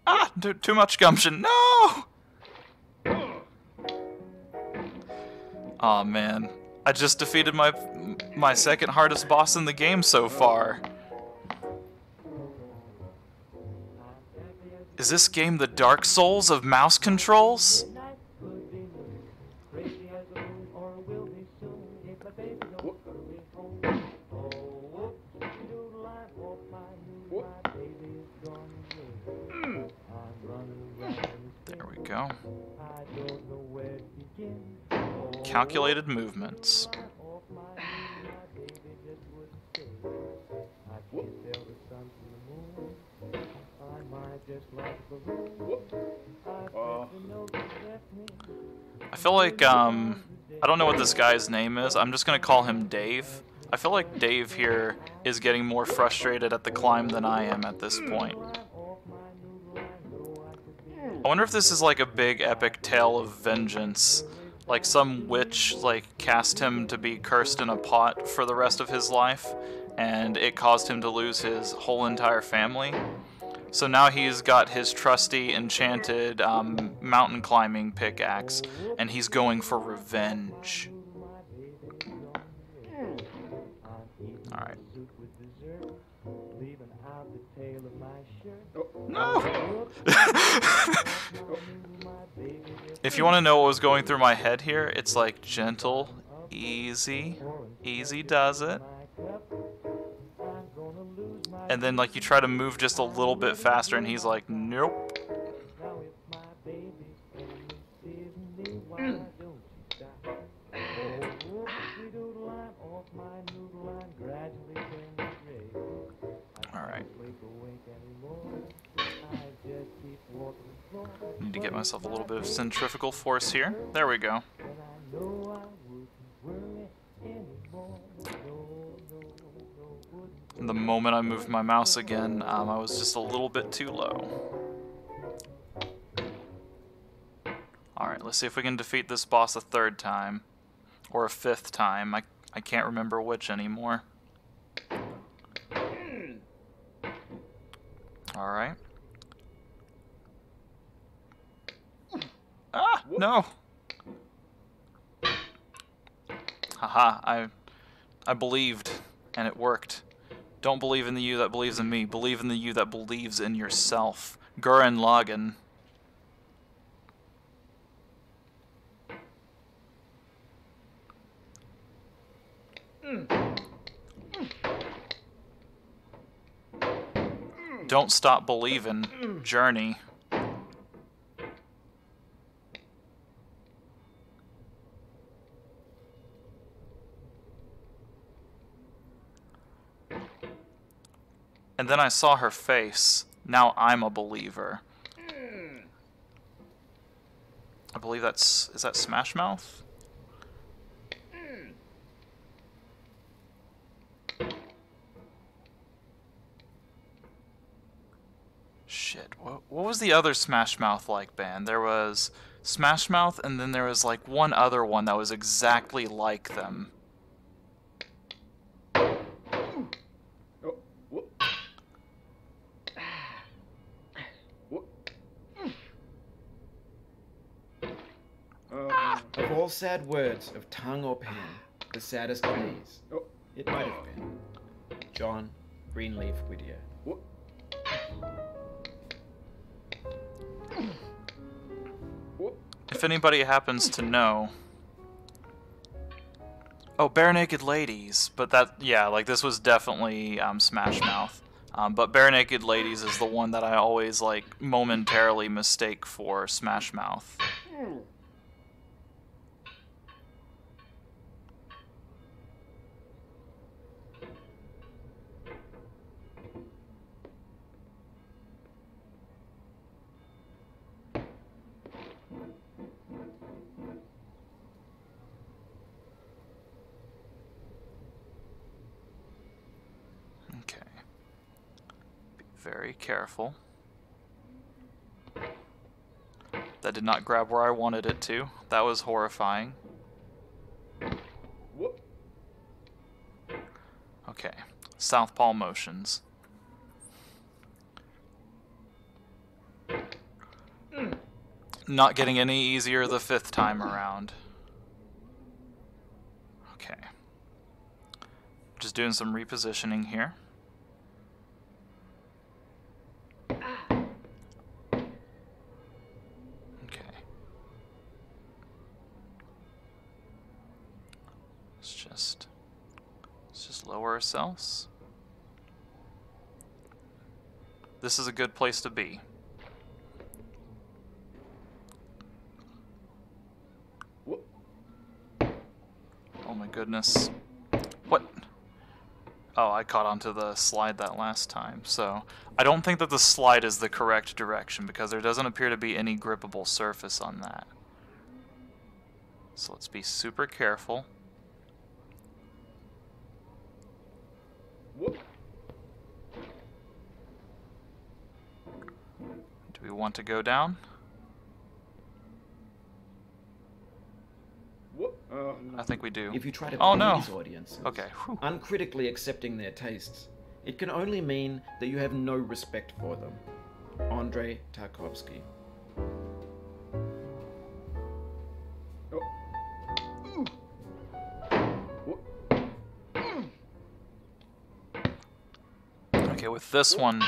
Ah, too much gumption. No! Aw, man. I just defeated my second hardest boss in the game so far. Is this game the Dark Souls of mouse controls? There we go. Calculated movements. I feel like, I don't know what this guy's name is. I'm just gonna call him Dave. I feel like Dave here is getting more frustrated at the climb than I am at this point. I wonder if this is like a big epic tale of vengeance. Like some witch cast him to be cursed in a pot for the rest of his life, and it caused him to lose his whole entire family. So now he's got his trusty enchanted mountain climbing pickaxe, and he's going for revenge. Alright. No! If you want to know what was going through my head here, it's like gentle, easy, easy does it. And then like you try to move just a little bit faster and he's like, nope. Alright. Need to get myself a little bit of centrifugal force here. There we go. moment I moved my mouse again, I was just a little bit too low. Alright, let's see if we can defeat this boss a third time. Or a fifth time. I can't remember which anymore. Alright. Ah! No! Haha, I believed, and it worked. Don't believe in the you that believes in me. Believe in the you that believes in yourself. Gurren Lagann. Don't stop believing. Journey. And then I saw her face. Now I'm a believer. I believe that's... Is that Smash Mouth? Shit, what was the other Smash Mouth like band? There was Smash Mouth, and then there was like one other one that was exactly like them. Of all sad words of tongue or pen, the saddest of these, it might have been John Greenleaf Whittier. If anybody happens to know... Oh, Bare Naked Ladies. But that, yeah, like this was definitely Smash Mouth. But Bare Naked Ladies is the one that I always like momentarily mistake for Smash Mouth. Very careful. That did not grab where I wanted it to. That was horrifying. Okay. Southpaw motions. Not getting any easier the fifth time around. Okay. Just doing some repositioning here. Let's just lower ourselves. This is a good place to be. Oh my goodness. What? Oh, I caught onto the slide that last time. So, I don't think that the slide is the correct direction because there doesn't appear to be any grippable surface on that. So let's be super careful. Do we want to go down? I think we do. If you try to please audiences, okay. uncritically accepting their tastes, it can only mean that you have no respect for them. Andrei Tarkovsky. Okay, with this one...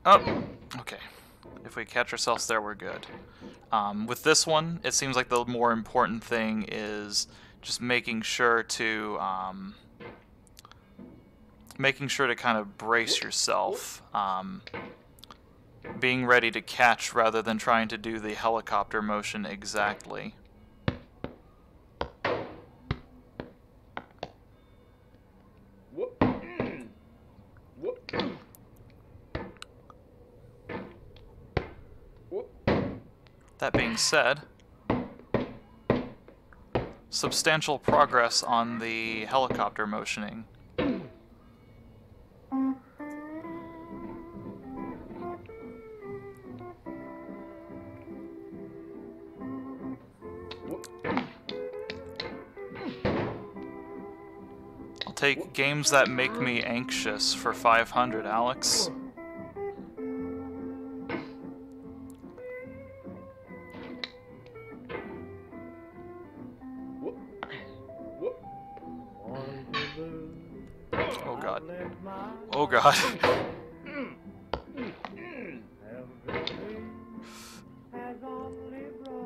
Oh, okay. If we catch ourselves there, we're good. With this one, it seems like the more important thing is just making sure to kind of brace yourself. Being ready to catch rather than trying to do the helicopter motion exactly. That being said, substantial progress on the helicopter motioning. take games that make me anxious for 500, Alex. Oh god. Oh god.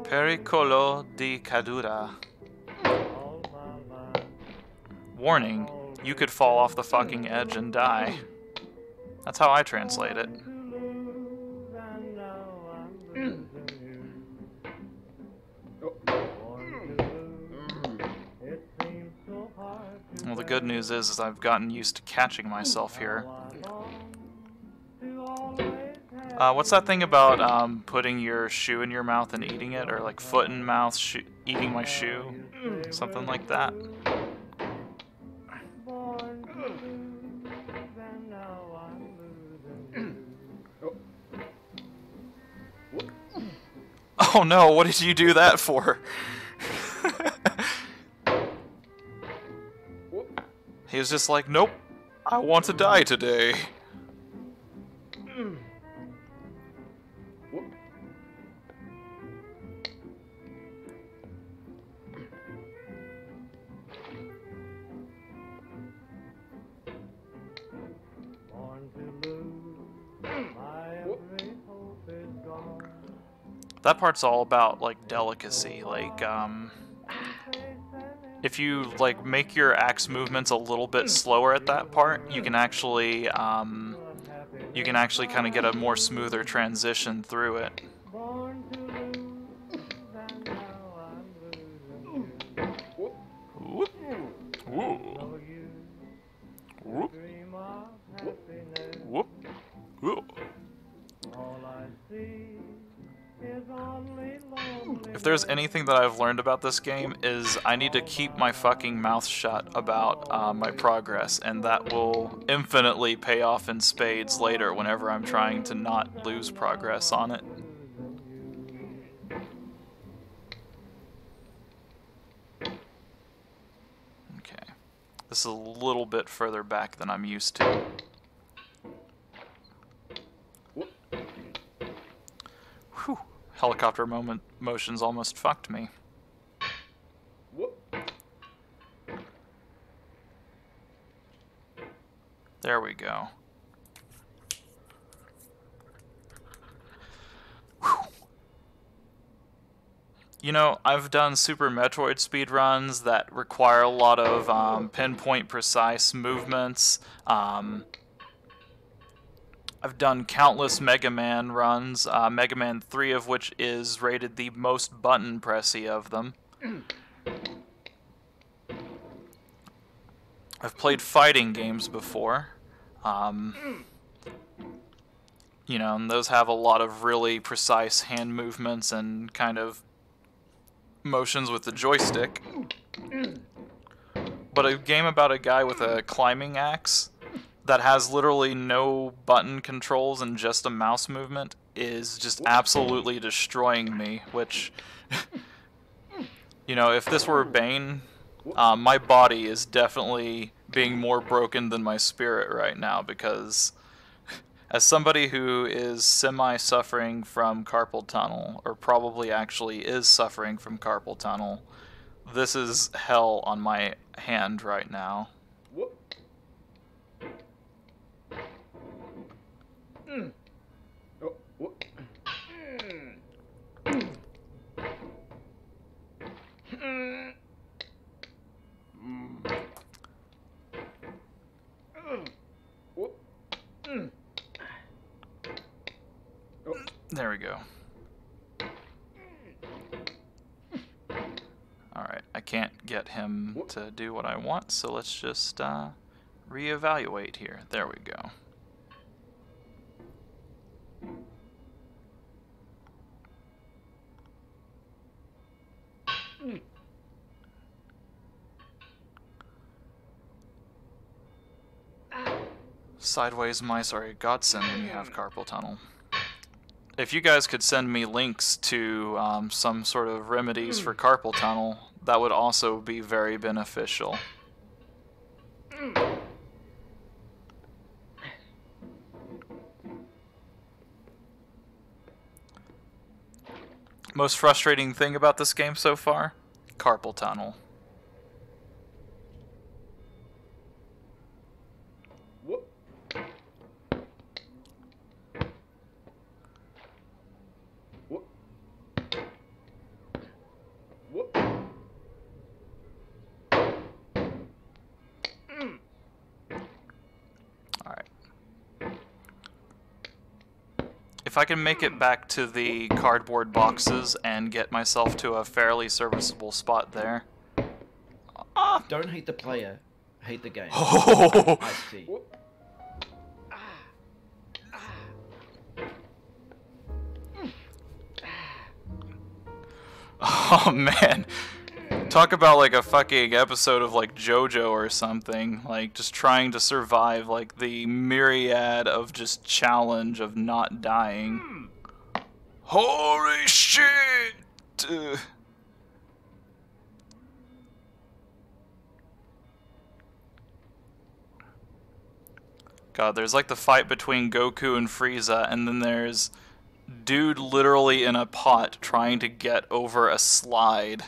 Pericolo di cadura. Warning, you could fall off the fucking edge and die. That's how I translate it. Well, the good news is I've gotten used to catching myself here. What's that thing about putting your shoe in your mouth and eating it? Or like foot in mouth, eating my shoe? Something like that. Oh no, what did you do that for? He was just like, nope, I want to die today. That part's all about, like, delicacy. Like, if you, like, make your axe movements a little bit slower at that part, you can actually kind of get a more smoother transition through it. Whoop. Ooh. Whoop. Whoop. Whoop. If there's anything that I've learned about this game is I need to keep my fucking mouth shut about my progress, and that will infinitely pay off in spades later whenever I'm trying to not lose progress on it. Okay. This is a little bit further back than I'm used to. Whew. Helicopter motions almost fucked me. There we go. Whew. You know, I've done Super Metroid speedruns that require a lot of pinpoint precise movements. I've done countless Mega Man runs, Mega Man 3 of which is rated the most button pressy of them. I've played fighting games before. You know, and those have a lot of really precise hand movements and kind of motions with the joystick. But a game about a guy with a climbing axe that has literally no button controls and just a mouse movement is just absolutely destroying me, which, you know, if this were Bane, my body is definitely being more broken than my spirit right now, because as somebody who is semi-suffering from carpal tunnel, or probably actually is suffering from carpal tunnel, this is hell on my hand right now. There we go. Alright, I can't get him to do what I want, so let's just reevaluate here. There we go. Sideways mice are a godsend when you have carpal tunnel. If you guys could send me links to some sort of remedies for carpal tunnel, that would also be very beneficial. Most frustrating thing about this game so far? Carpal tunnel. Whoop. Whoop. Whoop. Alright. If I can make it back to the cardboard boxes and get myself to a fairly serviceable spot there. Ah! Don't hate the player, hate the game. Oh, I see. oh man. Talk about like a fucking episode of like JoJo or something. Like just trying to survive like the myriad of just challenge of not dying. Holy shit! God, there's like the fight between Goku and Frieza, and then there's dude literally in a pot trying to get over a slide.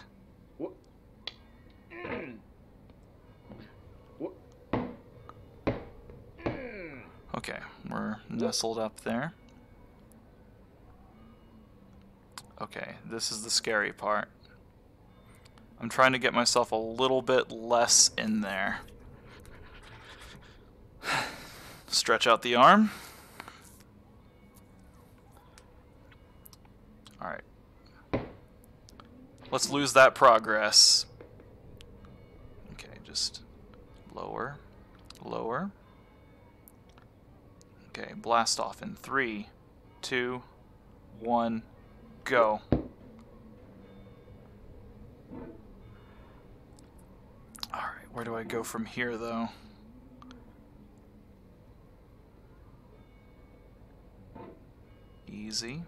Okay, we're nestled up there. Okay, this is the scary part. I'm trying to get myself a little bit less in there. Stretch out the arm. Alright. Let's lose that progress. Okay, just lower, lower. Okay, blast off in 3, 2, 1, go. Alright, where do I go from here though? Easy.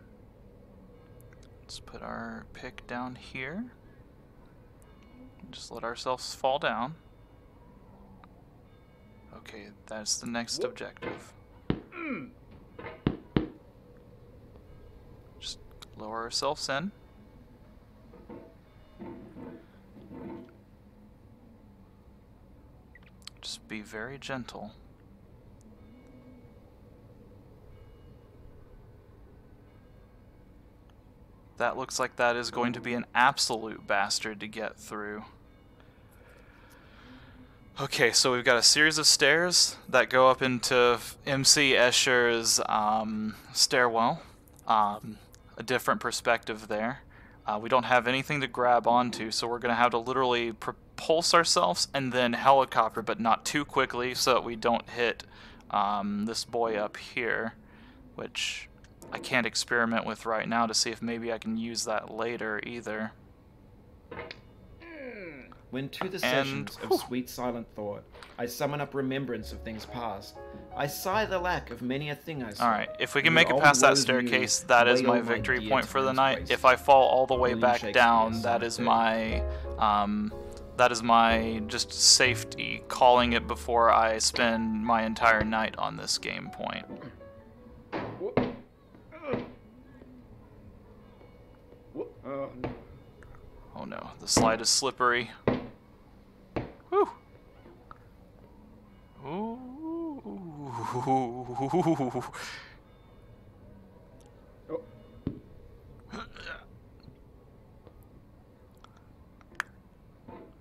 Let's put our pick down here. Just let ourselves fall down. Okay, that's the next objective. Just lower ourselves in. Just be very gentle. That looks like that is going to be an absolute bastard to get through. Okay, so we've got a series of stairs that go up into MC Escher's stairwell. A different perspective there. We don't have anything to grab onto, so we're going to have to literally propulse ourselves and then helicopter, but not too quickly so that we don't hit this boy up here, which I can't experiment with right now to see if maybe I can use that later either. When to the sessions of sweet silent thought, I summon up remembrance of things past. I sigh the lack of many a thing I saw. Alright, if we can make it past that staircase, that is my victory point for the night. If I fall all the way back down, that is my just safety, calling it before I spend my entire night on this game point. Oh no, the slide is slippery. Whew. Ooh.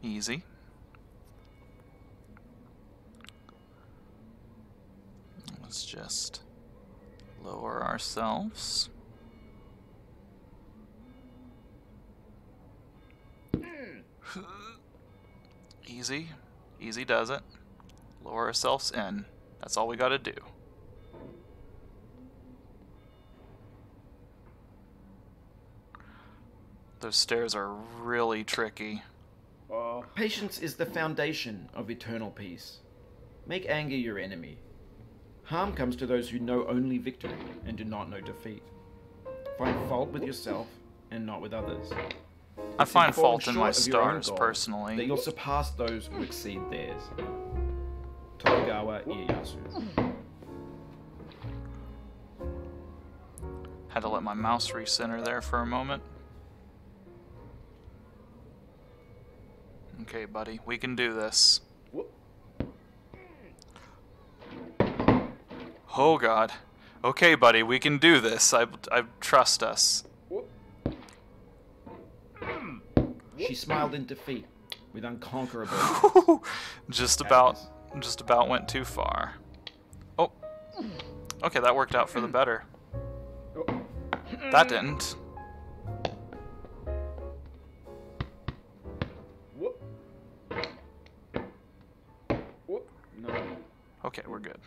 Easy. Let's just lower ourselves. Easy. Easy does it. Lower ourselves in. That's all we gotta do. Those stairs are really tricky. Patience is the foundation of eternal peace. Make anger your enemy. Harm comes to those who know only victory and do not know defeat. Find fault with yourself and not with others. I find fault in my stars, personally. That you'll surpass those who exceed theirs. Tokugawa Ieyasu. Had to let my mouse recenter there for a moment. Okay, buddy, we can do this. Oh god. Okay, buddy, we can do this. I trust us. She smiled in defeat with unconquerable. just about went too far. Oh. Okay, that worked out for the better. That didn't. No. Okay, we're good.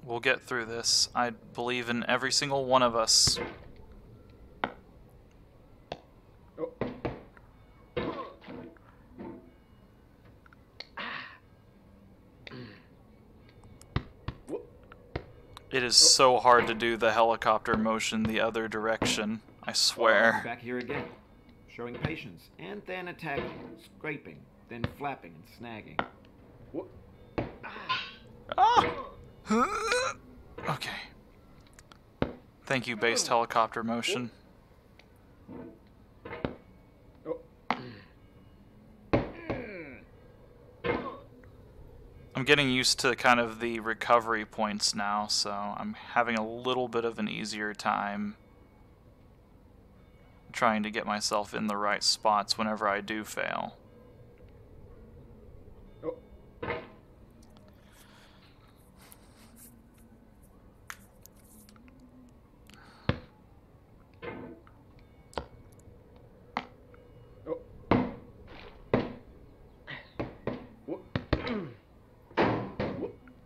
We'll get through this. I believe in every single one of us. It is so hard to do the helicopter motion the other direction, I swear. Back here again, showing patience, and then attacking, scraping, then flapping and snagging. Ah! Okay. Thank you, based helicopter motion. I'm getting used to kind of the recovery points now, so I'm having a little bit of an easier time trying to get myself in the right spots whenever I do fail.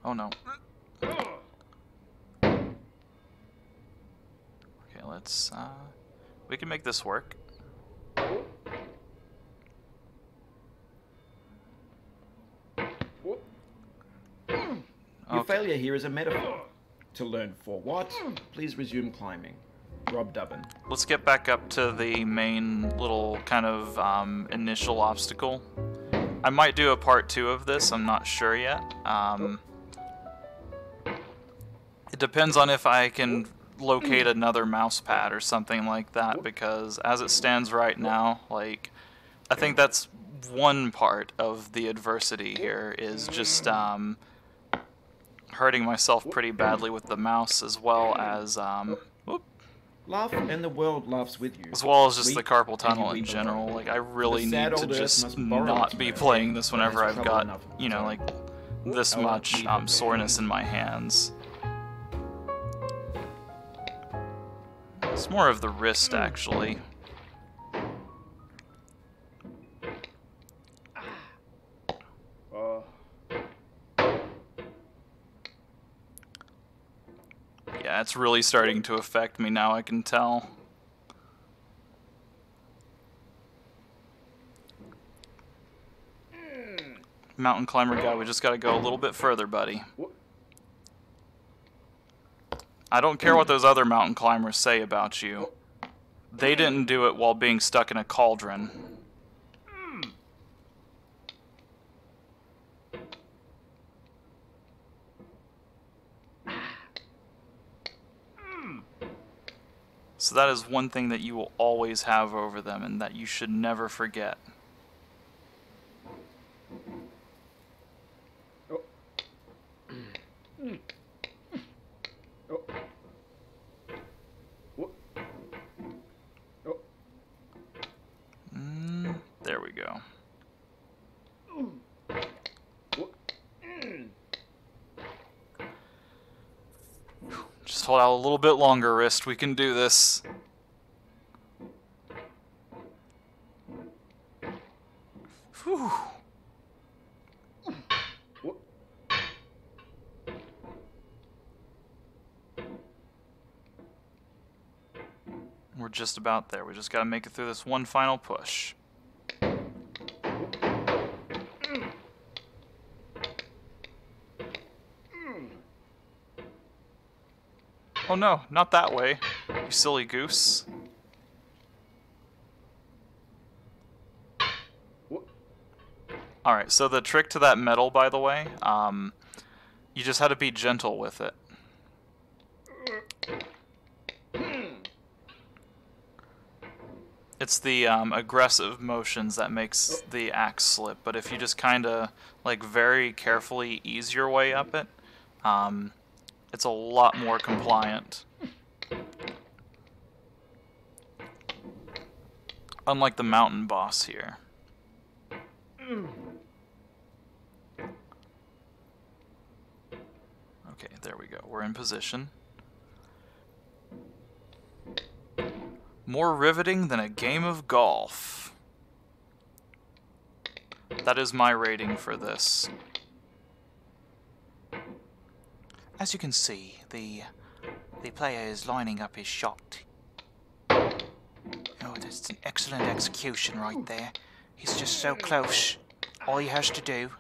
Oh no. Okay, let's, we can make this work. Your failure here is a metaphor. To learn for what, please resume climbing. Rob Dubbin. Let's get back up to the main little kind of initial obstacle. I might do a part 2 of this, I'm not sure yet. It depends on if I can locate another mouse pad or something like that, because as it stands right now, like, I think that's one part of the adversity here, is just hurting myself pretty badly with the mouse, as well as Laugh and the world laughs with you. as well as just the carpal tunnel in general. Like, I really need to just not be playing this whenever I've got, you know, like, this much soreness in my hands. It's more of the wrist, actually. Yeah, it's really starting to affect me now, I can tell. Mountain climber guy, we just gotta go a little bit further, buddy. I don't care what those other mountain climbers say about you. They didn't do it while being stuck in a cauldron. So that is one thing that you will always have over them, and that you should never forget. There we go. Just hold out a little bit longer, wrist. We can do this. Whew. We're just about there. We just gotta make it through this one final push. no, not that way, you silly goose. Alright, so the trick to that medal, by the way, you just had to be gentle with it. It's the aggressive motions that makes the axe slip, but if you just kind of, like, very carefully ease your way up it, it's a lot more compliant. Unlike the mountain boss here. Okay, there we go. We're in position. More riveting than a game of golf. That is my rating for this. As you can see, the player is lining up his shot. Oh, that's an excellent execution right there. He's just so close. All he has to do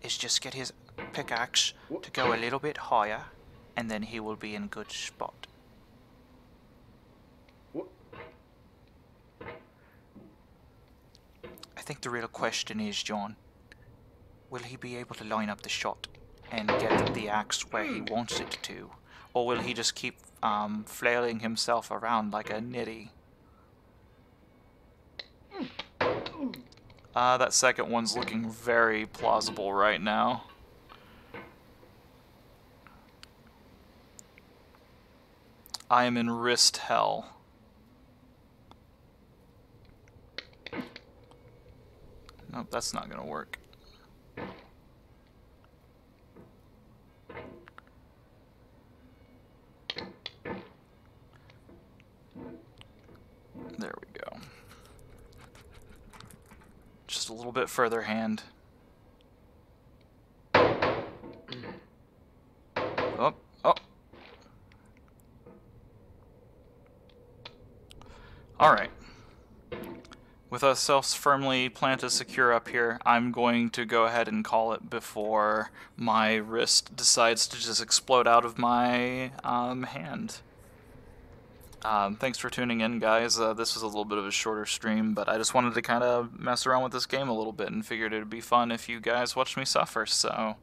is just get his pickaxe to go a little bit higher, and then he will be in good spot. I think the real question is, John, will he be able to line up the shot and get the axe where he wants it to? Or will he just keep flailing himself around like a nitty? That second one's looking very plausible right now. I am in wrist hell. Nope, that's not gonna work. There we go. Just a little bit further hand. Oh, oh. Alright. With ourselves firmly planted secure up here, I'm going to go ahead and call it before my wrist decides to just explode out of my hand. Thanks for tuning in, guys. This was a little bit of a shorter stream, but I just wanted to kind of mess around with this game a little bit and figured it would be fun if you guys watched me suffer, so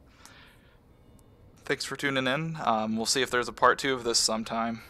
thanks for tuning in. We'll see if there's a part 2 of this sometime.